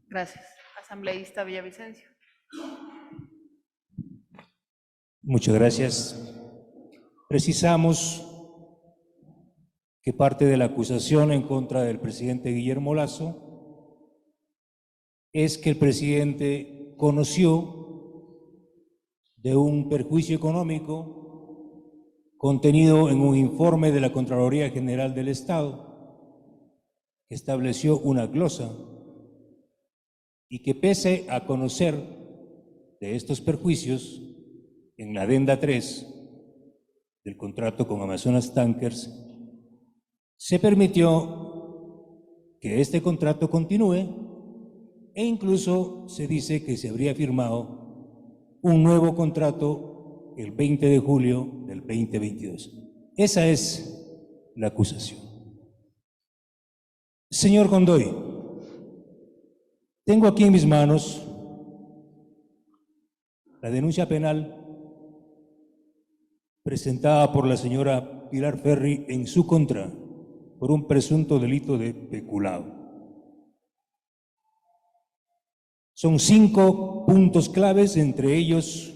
Gracias. Asambleísta Villavicencio. Muchas gracias. Precisamos que parte de la acusación en contra del presidente Guillermo Lasso es que el presidente conoció de un perjuicio económico contenido en un informe de la Contraloría General del Estado que estableció una glosa y que pese a conocer de estos perjuicios, en la adenda 3 del contrato con Amazonas Tankers, se permitió que este contrato continúe e incluso se dice que se habría firmado un nuevo contrato el 20 de julio del 2022. Esa es la acusación. Señor Condoy, tengo aquí en mis manos la denuncia penal presentada por la señora Pilar Ferri en su contra por un presunto delito de peculado. Son 5 puntos claves, entre ellos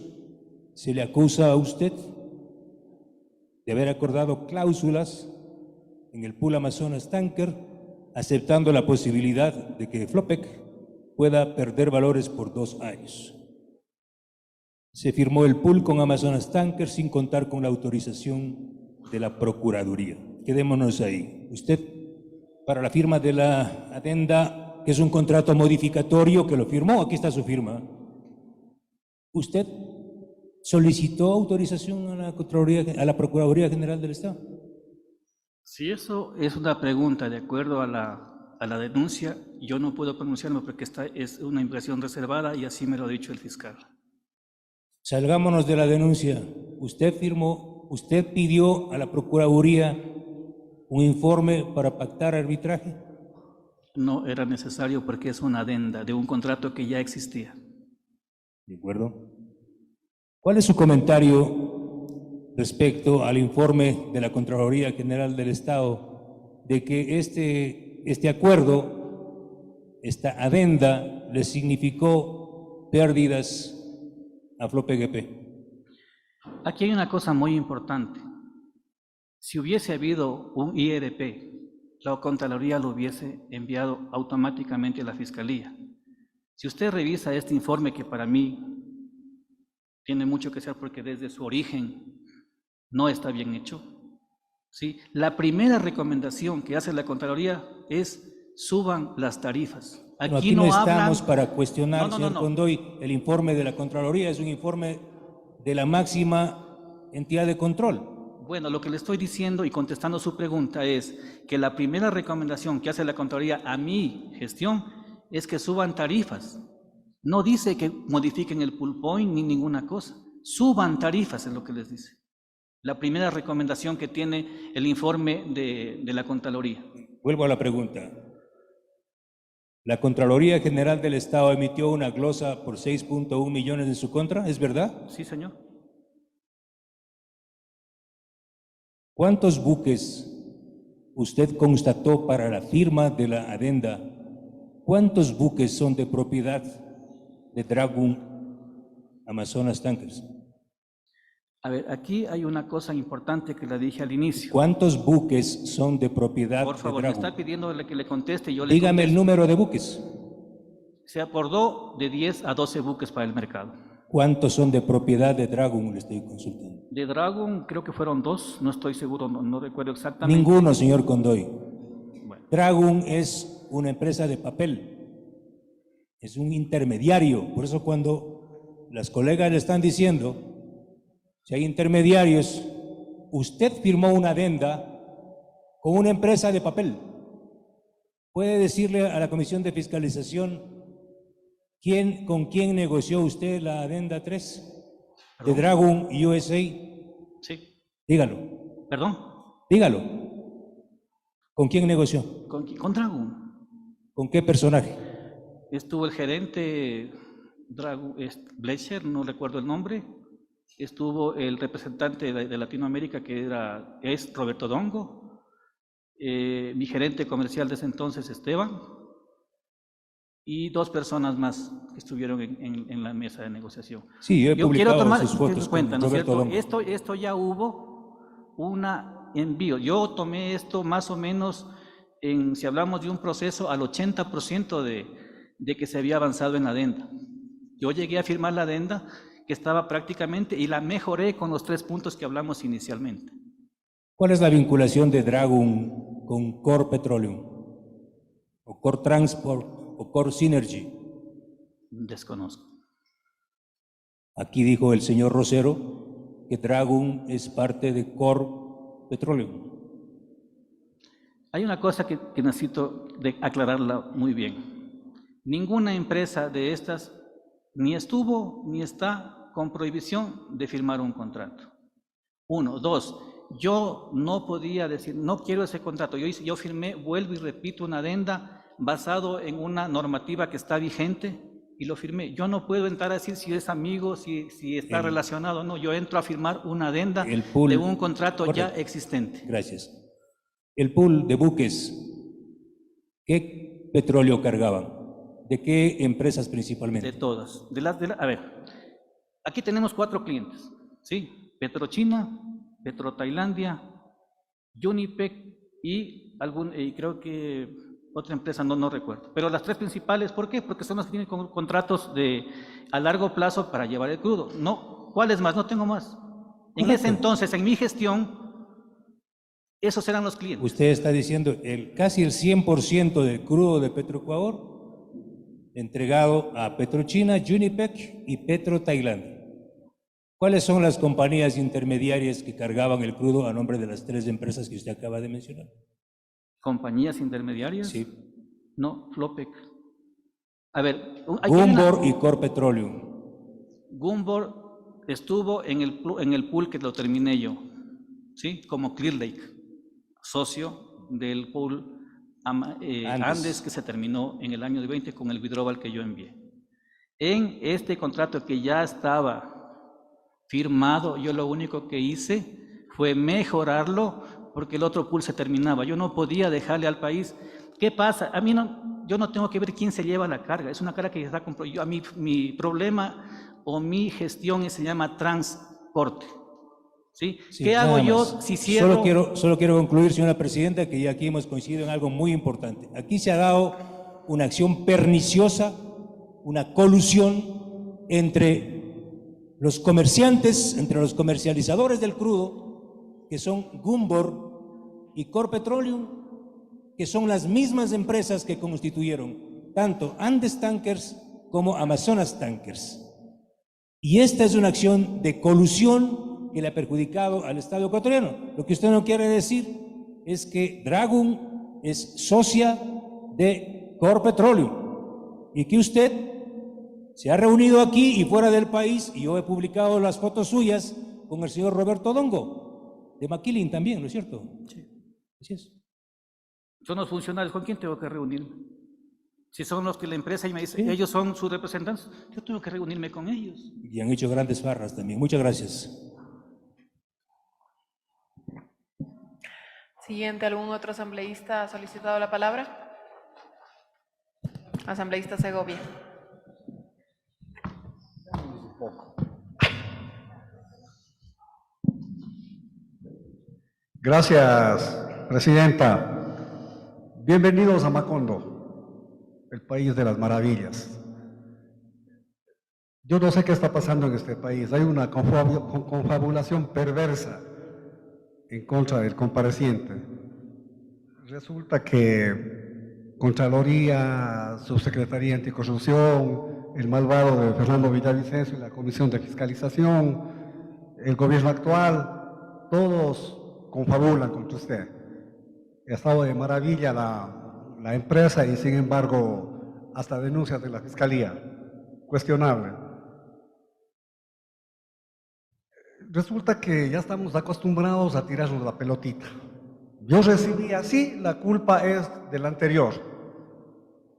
se le acusa a usted de haber acordado cláusulas en el pool Amazonas Tanker, aceptando la posibilidad de que Flopec pueda perder valores por 2 años. Se firmó el pool con Amazonas Tanker sin contar con la autorización de la Procuraduría. Quedémonos ahí. Usted, para la firma de la adenda, que es un contrato modificatorio que lo firmó, aquí está su firma. ¿Usted solicitó autorización a la Contraloría, a la Procuraduría General del Estado? Si eso es una pregunta de acuerdo a la denuncia, yo no puedo pronunciarme porque esta es una impresión reservada y así me lo ha dicho el fiscal. Salgámonos de la denuncia. Usted firmó, usted pidió a la Procuraduría un informe para pactar arbitraje. No era necesario porque es una adenda de un contrato que ya existía. ¿De acuerdo? ¿Cuál es su comentario respecto al informe de la Contraloría General del Estado de que este acuerdo, esta adenda, le significó pérdidas a FLOPGP? Aquí hay una cosa muy importante. Si hubiese habido un IRP, la Contraloría lo hubiese enviado automáticamente a la Fiscalía. Si usted revisa este informe, que para mí tiene mucho que ser porque desde su origen no está bien hecho, ¿sí? La primera recomendación que hace la Contraloría es suban las tarifas. Aquí no estamos para cuestionar, señor Condoy, el informe de la Contraloría es un informe de la máxima entidad de control. Bueno, lo que le estoy diciendo y contestando su pregunta es que la primera recomendación que hace la Contraloría a mi gestión es que suban tarifas. No dice que modifiquen el pool point ni ninguna cosa. Suban tarifas es lo que les dice. La primera recomendación que tiene el informe de la Contraloría. Vuelvo a la pregunta. ¿La Contraloría General del Estado emitió una glosa por 6.1 millones en su contra? ¿Es verdad? Sí, señor. ¿Cuántos buques usted constató para la firma de la adenda? ¿Cuántos buques son de propiedad de Dragon Amazonas Tankers? A ver, aquí hay una cosa importante que la dije al inicio. ¿Cuántos buques son de propiedad Por favor, de me Dragon? está pidiendo que le conteste. Yo le Dígame contesto. el número de buques. Se acordó de 10 a 12 buques para el mercado. ¿Cuántos son de propiedad de Dragon? Le estoy consultando. De Dragon creo que fueron 2, no estoy seguro, no recuerdo exactamente. Ninguno, señor Condoy. Bueno. Dragon es una empresa de papel, es un intermediario. Por eso cuando las colegas le están diciendo, si hay intermediarios, usted firmó una adenda con una empresa de papel. ¿Puede decirle a la Comisión de Fiscalización con quién negoció usted la adenda 3 de Dragon USA? Sí. Dígalo. ¿Perdón? Dígalo. ¿Con quién negoció? Con Dragon. ¿Con qué personaje? Estuvo el gerente Blecher, no recuerdo el nombre. Estuvo el representante de Latinoamérica, que es Roberto Dongo. Mi gerente comercial de ese entonces, Esteban. Y 2 personas más que estuvieron en la mesa de negociación. Sí, yo quiero tomar sus fotos en cuenta, ¿no es Roberto cierto? Dongo. Esto ya hubo una envío. Yo tomé esto más o menos, si hablamos de un proceso, al 80% de que se había avanzado en la adenda. Yo llegué a firmar la adenda que estaba prácticamente, y la mejoré con los 3 puntos que hablamos inicialmente. ¿Cuál es la vinculación de Dragon con Core Petroleum? ¿O Core Transport? ¿O Core Synergy? Desconozco. Aquí dijo el señor Rosero que Dragon es parte de Core Petroleum. Hay una cosa que necesito aclararla muy bien. Ninguna empresa de estas ni estuvo ni está con prohibición de firmar un contrato. 1. 2. Yo no podía decir, no quiero ese contrato. Yo firmé, vuelvo y repito, una adenda basado en una normativa que está vigente y lo firmé. Yo no puedo entrar a decir si es amigo, si está relacionado o no. Yo entro a firmar una adenda de un contrato ya existente. Gracias. El pool de buques, ¿qué petróleo cargaban? ¿De qué empresas principalmente? De todas. A ver, aquí tenemos 4 clientes, ¿sí? PetroChina, PetroTailandia, Unipec y creo que otra empresa, no recuerdo. Pero las 3 principales, ¿por qué? Porque son las que tienen contratos a largo plazo para llevar el crudo. No, ¿cuáles más? No tengo más. En ese entonces, en mi gestión, esos eran los clientes. Usted está diciendo casi el 100% del crudo de Petroecuador entregado a PetroChina, Unipec y PetroTailandia. ¿Cuáles son las compañías intermediarias que cargaban el crudo a nombre de las 3 empresas que usted acaba de mencionar? ¿Compañías intermediarias? Sí. No, Flopec. A ver, Gumbor y Core Petroleum. Gumbor estuvo en el pool que lo terminé yo, ¿sí? Como Clear Lake, socio del pool Andes, que se terminó en el año 20 con el withdrawal que yo envié. En este contrato que ya estaba firmado. Yo lo único que hice fue mejorarlo porque el otro pool se terminaba. Yo no podía dejarle al país. ¿Qué pasa? A mí no, yo no tengo que ver quién se lleva la carga. Es una carga que ya está comprobada. Mi problema o mi gestión se llama transporte. ¿Sí? Sí, ¿Qué hago yo más. si cierro? Solo quiero concluir, señora presidenta, que ya aquí hemos coincidido en algo muy importante. Aquí se ha dado una acción perniciosa, una colusión entre los comerciantes, entre los comercializadores del crudo, que son Gumbor y Corpetroleum, que son las mismas empresas que constituyeron tanto Andes Tankers como Amazonas Tankers. Y esta es una acción de colusión que le ha perjudicado al Estado ecuatoriano. Lo que usted no quiere decir es que Dragon es socia de Corpetroleum y que usted se ha reunido aquí y fuera del país, y yo he publicado las fotos suyas con el señor Roberto Dongo, de McKillen también, ¿no es cierto? Sí. Así es. Son los funcionarios, ¿con quién tengo que reunirme? Si son los que la empresa y me dice, Sí. ellos son sus representantes, yo tengo que reunirme con ellos. Y han hecho grandes farras también. Muchas gracias. Siguiente, ¿algún otro asambleísta ha solicitado la palabra? Asambleísta Segovia. Gracias, presidenta. Bienvenidos a Macondo, el país de las maravillas. Yo no sé qué está pasando en este país. Hay una confabulación perversa en contra del compareciente. Resulta que Contraloría, Subsecretaría Anticorrupción, el malvado de Fernando Villavicencio y la Comisión de Fiscalización, el gobierno actual, todos confabulan contra usted. Ha estado de maravilla la empresa y sin embargo hasta denuncias de la Fiscalía. Cuestionable. Resulta que ya estamos acostumbrados a tirarnos la pelotita. Yo recibí así, la culpa es del anterior.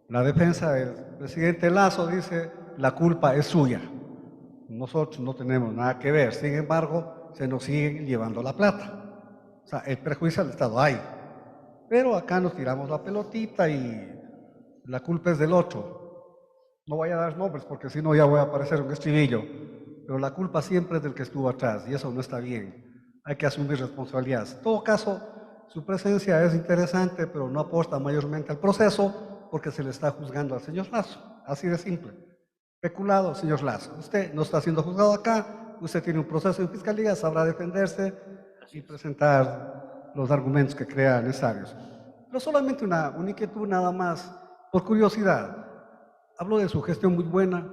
La defensa del presidente Lasso dice, la culpa es suya. Nosotros no tenemos nada que ver, sin embargo, se nos siguen llevando la plata. O sea, el perjuicio al Estado hay. Pero acá nos tiramos la pelotita y la culpa es del otro. No voy a dar nombres porque si no ya voy a aparecer un estribillo. Pero la culpa siempre es del que estuvo atrás y eso no está bien. Hay que asumir responsabilidades. En todo caso, su presencia es interesante, pero no aporta mayormente al proceso porque se le está juzgando al señor Lasso. Así de simple. Peculado, señor Lasso. Usted no está siendo juzgado acá, usted tiene un proceso en fiscalía, sabrá defenderse y presentar los argumentos que crea necesarios. Pero solamente una inquietud nada más, por curiosidad. Habló de su gestión muy buena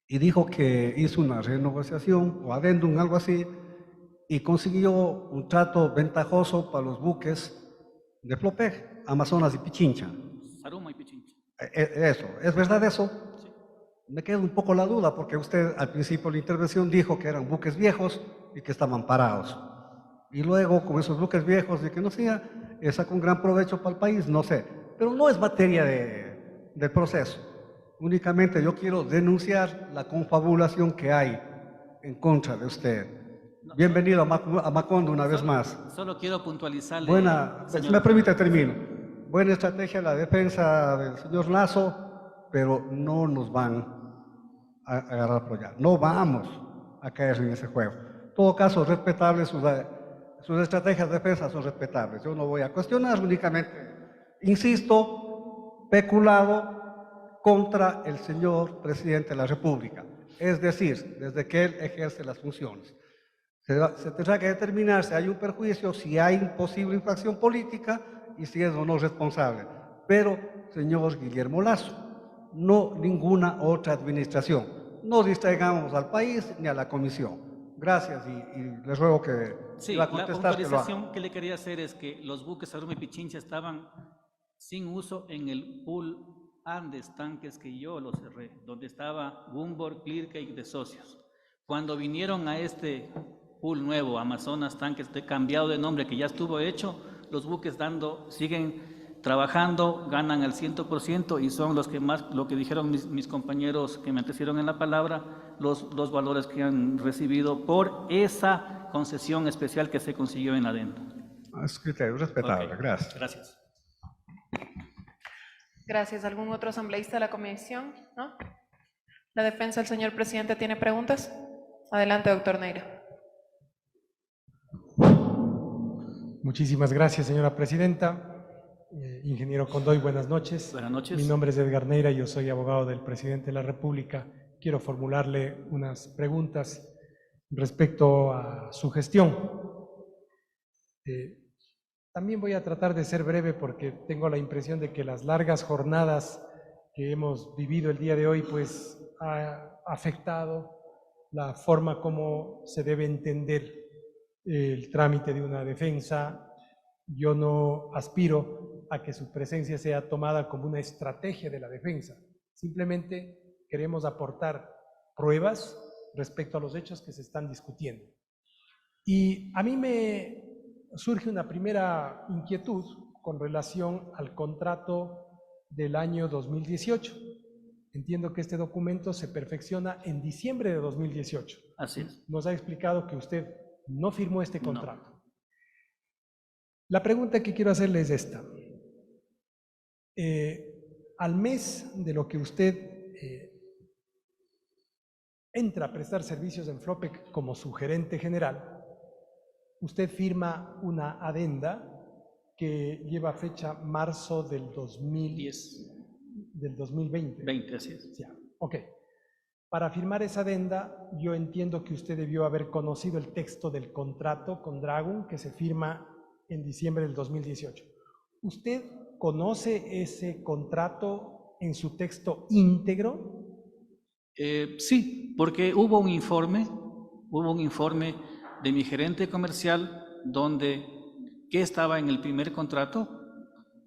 y dijo que hizo una renegociación o adendum, algo así, y consiguió un trato ventajoso para los buques de Flopec, Amazonas y Pichincha. Saruma y Pichincha. Eso, ¿es verdad eso? Sí. Me queda un poco la duda porque usted al principio de la intervención dijo que eran buques viejos y que estaban parados. Y luego con esos buques viejos y que no sea, sacó un gran provecho para el país, no sé. Pero no es materia del proceso. Únicamente yo quiero denunciar la confabulación que hay en contra de usted. Bienvenido a Macondo una vez más. Solo quiero puntualizarle. Buena, si me permite termino. Buena estrategia la defensa del señor Lasso, pero no nos van a agarrar por allá. No vamos a caer en ese juego. En todo caso, respetables sus estrategias de defensa son respetables. Yo no voy a cuestionar, únicamente, insisto, peculado contra el señor presidente de la República. Es decir, desde que él ejerce las funciones. Se tendrá que determinar si hay un perjuicio, si hay posible infracción política y si es o no responsable. Pero, señor Guillermo Lasso, no ninguna otra administración. No distraigamos al país ni a la comisión. Gracias y les ruego que sí, la puntualización que le quería hacer es que los buques Saruma y Pichincha estaban sin uso en el pool Andes Tanques que yo lo cerré, donde estaba Gumbor, Clearcake de socios. Cuando vinieron a este pool nuevo, Amazonas Tanques, cambiado de nombre, que ya estuvo hecho, los buques siguen trabajando ganan al 100% y son los que más, lo que dijeron mis compañeros que me antecedieron en la palabra, los valores que han recibido por esa concesión especial que se consiguió en la adenda. Es criterio respetable, Okay. gracias. Gracias. Gracias. ¿Algún otro asambleísta de la comisión? ¿No? ¿La defensa del señor presidente tiene preguntas? Adelante, doctor Neira. Muchísimas gracias, señora presidenta. Ingeniero Condoy, buenas noches. Buenas noches. Mi nombre es Edgar Neira, yo soy abogado del presidente de la República. Quiero formularle unas preguntas respecto a su gestión. También voy a tratar de ser breve porque tengo la impresión de que las largas jornadas que hemos vivido el día de hoy pues ha afectado la forma como se debe entender el trámite de una defensa. Yo no aspiro a que su presencia sea tomada como una estrategia de la defensa. Simplemente queremos aportar pruebas respecto a los hechos que se están discutiendo. Y a mí me surge una primera inquietud con relación al contrato del año 2018. Entiendo que este documento se perfecciona en diciembre de 2018. Así es. Nos ha explicado que usted no firmó este contrato. No. La pregunta que quiero hacerle es esta. Al mes de lo que usted entra a prestar servicios en Flopec como su gerente general, usted firma una adenda que lleva fecha marzo del 2010. Del 2020. 20, así es. Ya, ok. Para firmar esa adenda, yo entiendo que usted debió haber conocido el texto del contrato con Dragon que se firma en diciembre del 2018. ¿Usted conoce ese contrato en su texto íntegro? Sí, porque hubo un informe de mi gerente comercial donde qué estaba en el primer contrato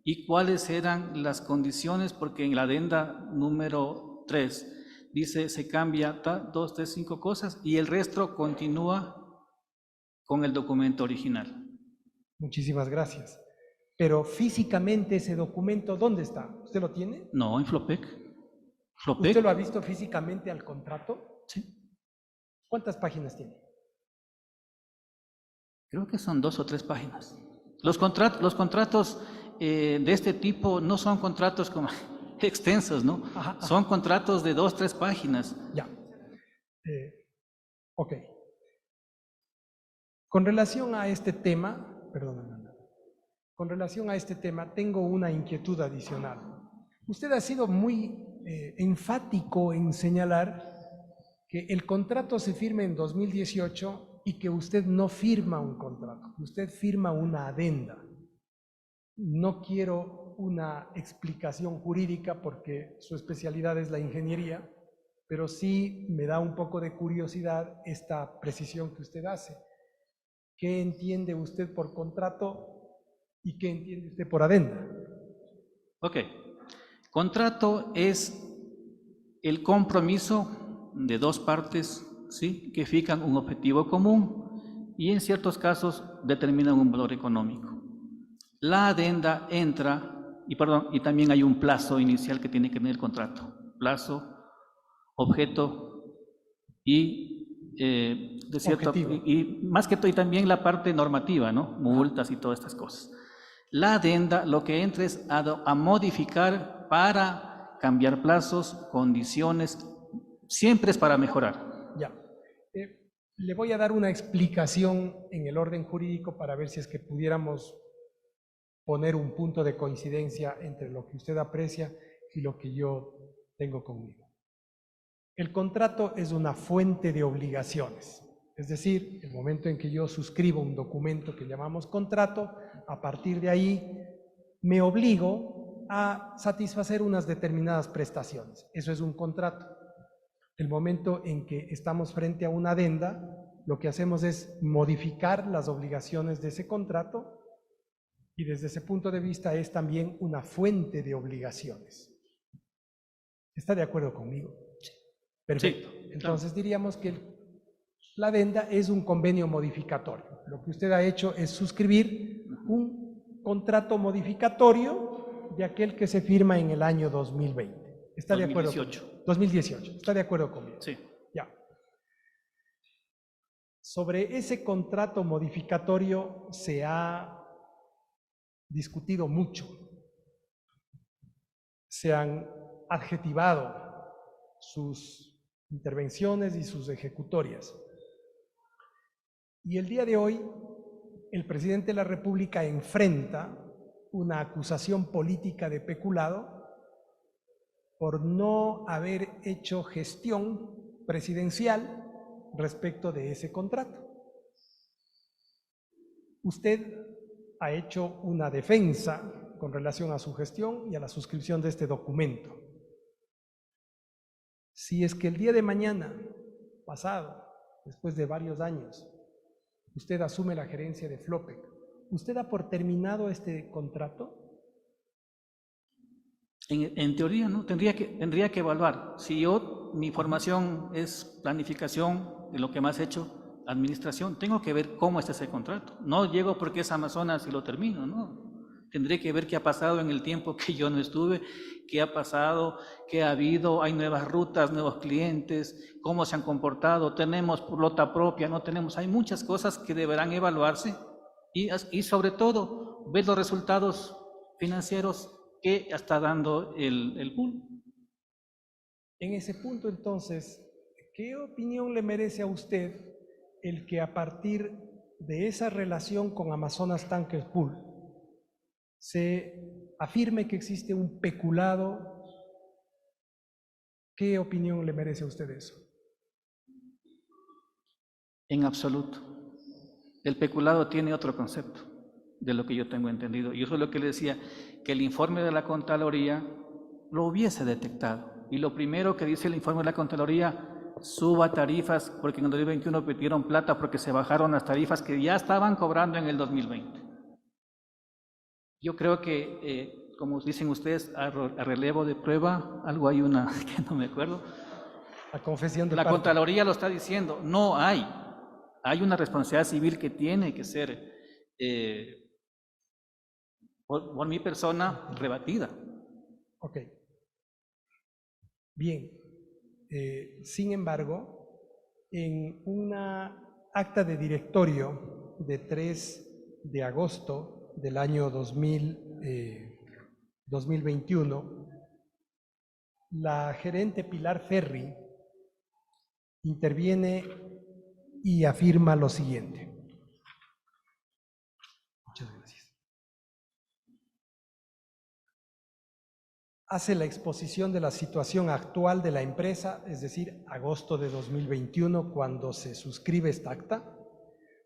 y cuáles eran las condiciones, porque en la adenda número 3 dice se cambia 2, 3, 5 cosas y el resto continúa con el documento original. Muchísimas gracias. Pero físicamente ese documento, ¿dónde está? ¿Usted lo tiene? No, en Flopec. ¿Usted lo ha visto físicamente al contrato? Sí. ¿Cuántas páginas tiene? Creo que son 2 o 3 páginas. Los contratos de este tipo no son contratos como extensos, ¿no? Ajá. Son contratos de 2 o 3 páginas. Ya. Ok. Con relación a este tema, con relación a este tema, tengo una inquietud adicional. Usted ha sido muy enfático en señalar que el contrato se firma en 2018 y que usted no firma un contrato, usted firma una adenda. No quiero una explicación jurídica porque su especialidad es la ingeniería, pero sí me da un poco de curiosidad esta precisión que usted hace. ¿Qué entiende usted por contrato y qué entiende usted por adenda? Ok. Contrato es el compromiso de 2 partes, ¿sí?, que fijan un objetivo común y en ciertos casos determinan un valor económico. La adenda entra, y también hay un plazo inicial que tiene que tener el contrato. Plazo, objeto y de cierto, y más que todo, y también la parte normativa, ¿no? Multas y todas estas cosas. La adenda lo que entra es a modificar para cambiar plazos, condiciones, siempre es para mejorar. Ya. Le voy a dar una explicación en el orden jurídico para ver si es que pudiéramos poner un punto de coincidencia entre lo que usted aprecia y lo que yo tengo conmigo. El contrato es una fuente de obligaciones, es decir, el momento en que yo suscribo un documento que llamamos contrato, a partir de ahí me obligo a satisfacer unas determinadas prestaciones. Eso es un contrato. El momento en que estamos frente a una adenda, lo que hacemos es modificar las obligaciones de ese contrato y desde ese punto de vista es también una fuente de obligaciones. ¿Está de acuerdo conmigo? Sí. Perfecto. Sí, claro. Entonces diríamos que la adenda es un convenio modificatorio. Lo que usted ha hecho es suscribir un contrato modificatorio de aquel que se firma en el año 2020. ¿Está 2018. de acuerdo? 2018. ¿Está de acuerdo conmigo? Sí. Ya. Sobre ese contrato modificatorio se ha discutido mucho. Se han adjetivado sus intervenciones y sus ejecutorias. Y el día de hoy, el presidente de la República enfrenta una acusación política de peculado por no haber hecho gestión presidencial respecto de ese contrato. Usted ha hecho una defensa con relación a su gestión y a la suscripción de este documento. Si es que el día de mañana, pasado, después de varios años, usted asume la gerencia de Flopec, ¿usted da por terminado este contrato? En teoría, ¿no? Tendría que evaluar. Si mi formación es planificación, de lo que más he hecho, administración, tengo que ver cómo está ese contrato. No llego porque es Amazonas y lo termino, ¿no? Tendré que ver qué ha pasado en el tiempo que yo no estuve, qué ha pasado, qué ha habido, hay nuevas rutas, nuevos clientes, cómo se han comportado, tenemos flota propia, no tenemos, hay muchas cosas que deberán evaluarse y sobre todo ver los resultados financieros que está dando el pool. En ese punto, entonces, ¿qué opinión le merece a usted el que a partir de esa relación con Amazonas Tankers Pool se afirme que existe un peculado? ¿Qué opinión le merece a usted eso? En absoluto. El peculado tiene otro concepto de lo que yo tengo entendido. Y eso es lo que le decía, que el informe de la Contraloría lo hubiese detectado. Y lo primero que dice el informe de la Contraloría, suba tarifas, porque en el 2021 pidieron plata porque se bajaron las tarifas que ya estaban cobrando en el 2020. Yo creo que, como dicen ustedes, a relevo de prueba, algo hay una, que no me acuerdo. La confesión de La parte. Contraloría lo está diciendo, no hay. Hay una responsabilidad civil que tiene que ser, por mi persona, rebatida. Ok. Bien. Sin embargo, en una acta de directorio de 3 de agosto del año 2021, la gerente Pilar Ferri interviene y afirma lo siguiente. Muchas gracias. Hace la exposición de la situación actual de la empresa, es decir, agosto de 2021, cuando se suscribe esta acta,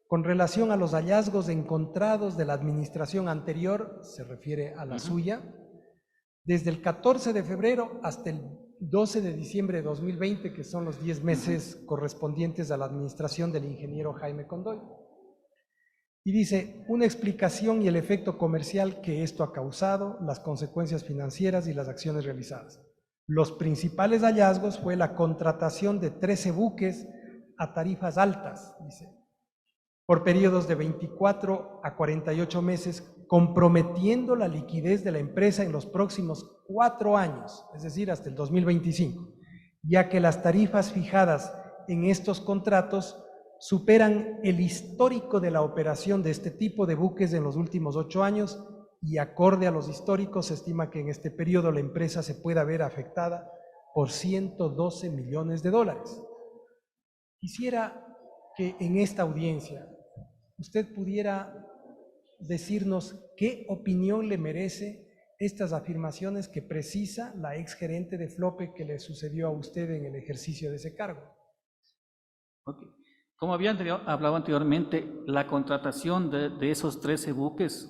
con relación a los hallazgos encontrados de la administración anterior, se refiere a la suya, desde el 14 de febrero hasta el 12 de diciembre de 2020, que son los 10 meses correspondientes a la administración del ingeniero Jaime Condoy. Y dice, una explicación y el efecto comercial que esto ha causado, las consecuencias financieras y las acciones realizadas. Los principales hallazgos fue la contratación de 13 buques a tarifas altas, dice, por periodos de 24 a 48 meses, comprometiendo la liquidez de la empresa en los próximos 4 años, es decir, hasta el 2025, ya que las tarifas fijadas en estos contratos superan el histórico de la operación de este tipo de buques en los últimos 8 años y acorde a los históricos se estima que en este periodo la empresa se pueda ver afectada por $112 millones. Quisiera que en esta audiencia usted pudiera decirnos qué opinión le merece estas afirmaciones que precisa la exgerente de Flope que le sucedió a usted en el ejercicio de ese cargo. Okay. Como había hablado anteriormente, la contratación de esos 13 buques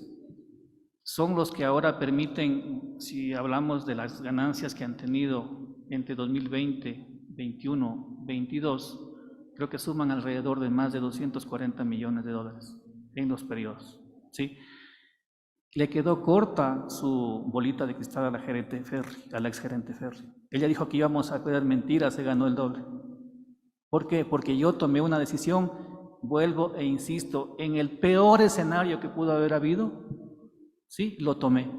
son los que ahora permiten, si hablamos de las ganancias que han tenido entre 2020, 21, 22, creo que suman alrededor de más de $240 millones en los periodos, ¿sí? Le quedó corta su bolita de cristal a la gerente Ferri, a la exgerente Ferri. Ella dijo que íbamos a creer mentiras, se ganó el doble. ¿Por qué? Porque yo tomé una decisión, vuelvo e insisto, en el peor escenario que pudo haber habido, sí, lo tomé.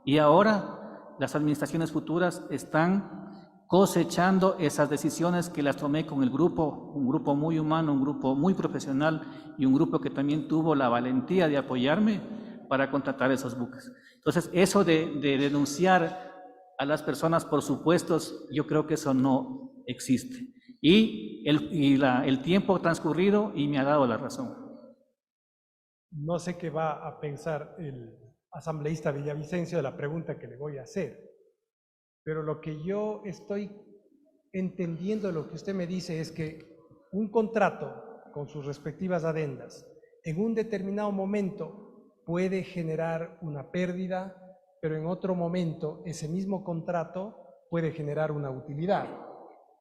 Y ahora las administraciones futuras están cosechando esas decisiones que las tomé con el grupo, un grupo muy humano, un grupo muy profesional y un grupo que también tuvo la valentía de apoyarme para contratar esos buques. Entonces, eso de denunciar a las personas por supuestos, yo creo que eso no existe. Y el tiempo ha transcurrido y me ha dado la razón. No sé qué va a pensar el asambleísta Villavicencio de la pregunta que le voy a hacer, pero lo que yo estoy entendiendo de lo que usted me dice es que un contrato con sus respectivas adendas en un determinado momento puede generar una pérdida, pero en otro momento ese mismo contrato puede generar una utilidad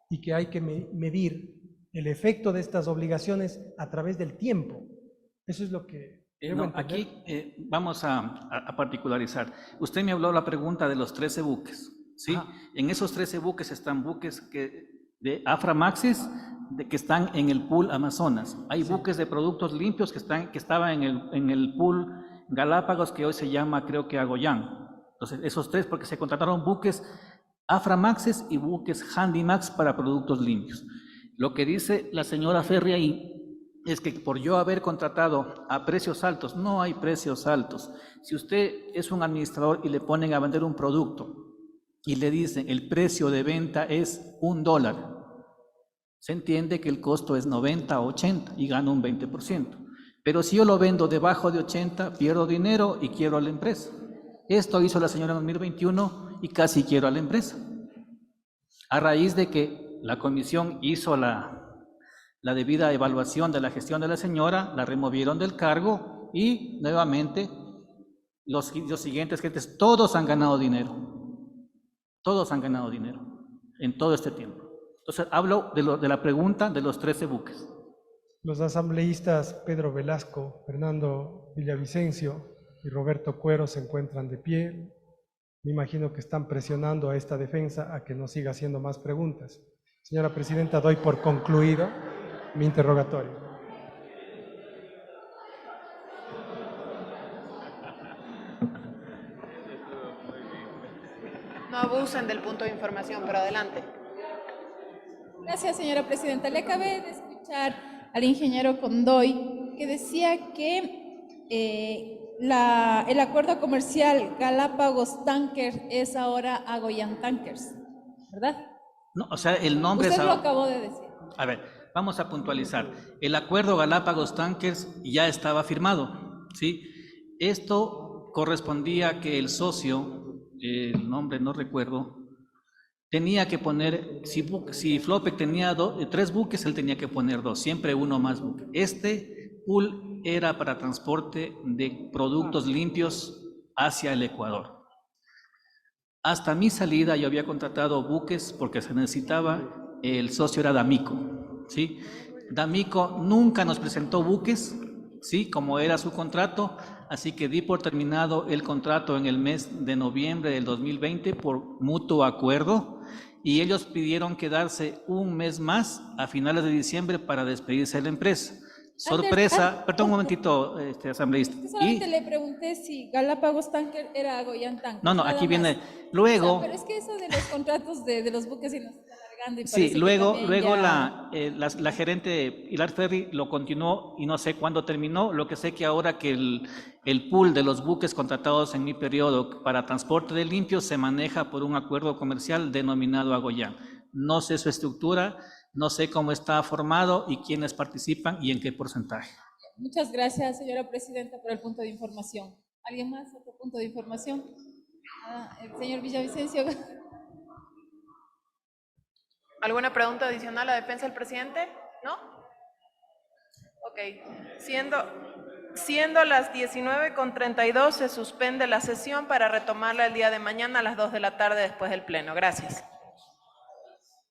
y que hay que medir el efecto de estas obligaciones a través del tiempo. Eso es lo que debo entender. Aquí vamos a particularizar. Usted me habló la pregunta de los 13 buques, ¿sí? En esos 13 buques están buques de Aframaxis que están en el pool Amazonas. Hay buques de productos limpios que estaban en el pool Galápagos, que hoy se llama, creo que Agoyán. Entonces, esos 3, porque se contrataron buques Aframaxis y buques Handymax para productos limpios. Lo que dice la señora Ferri ahí es que por yo haber contratado a precios altos, no hay precios altos. Si usted es un administrador y le ponen a vender un producto y le dicen el precio de venta es $1, se entiende que el costo es 90 o 80 y gano un 20%. Pero si yo lo vendo debajo de 80, pierdo dinero y quiero a la empresa. Esto hizo la señora en 2021 y casi quiero a la empresa. A raíz de que la comisión hizo la debida evaluación de la gestión de la señora, la removieron del cargo y nuevamente los siguientes gentes, todos han ganado dinero. Todos han ganado dinero en todo este tiempo. Entonces hablo de la pregunta de los 13 buques. Los asambleístas Pedro Velasco, Fernando Villavicencio y Roberto Cuero se encuentran de pie. Me imagino que están presionando a esta defensa a que no siga haciendo más preguntas. Señora Presidenta, doy por concluido mi interrogatorio. No abusen del punto de información, pero adelante. Gracias, señora Presidenta. Le acabé de escuchar al ingeniero Condoy que decía que el acuerdo comercial Galápagos Tanker es ahora Agoyán Tankers, ¿verdad? No, o sea, el nombre Usted es... lo acabó de decir. A ver, vamos a puntualizar. El acuerdo Galápagos Tankers ya estaba firmado, ¿sí? Esto correspondía a que el socio, el nombre no recuerdo, tenía que poner, si Flopec tenía 3 buques, él tenía que poner 2, siempre uno más buque. Este pool era para transporte de productos limpios hacia el Ecuador. Hasta mi salida yo había contratado buques porque se necesitaba, el socio era D'Amico, ¿sí? D'Amico nunca nos presentó buques, ¿sí? Como era su contrato, así que di por terminado el contrato en el mes de noviembre del 2020 por mutuo acuerdo y ellos pidieron quedarse un mes más a finales de diciembre para despedirse de la empresa. Sorpresa, perdón un momentito, asambleísta. Solamente le pregunté si Galápagos Tanker era Agoyán Tanker. No, aquí viene, luego... O sea, pero es que eso de los contratos de los buques y nos está alargando. Y sí, luego ya... la gerente Pilar Ferri lo continuó y no sé cuándo terminó. Lo que sé que ahora que el pool de los buques contratados en mi periodo para transporte de limpios se maneja por un acuerdo comercial denominado Agoyán. No sé su estructura, no sé cómo está formado y quiénes participan y en qué porcentaje. Muchas gracias, señora Presidenta, por el punto de información. ¿Alguien más? ¿Otro punto de información? El señor Villavicencio. ¿Alguna pregunta adicional a la defensa del presidente? ¿No? Ok. Siendo las 19:32, se suspende la sesión para retomarla el día de mañana a las 2 de la tarde después del pleno. Gracias.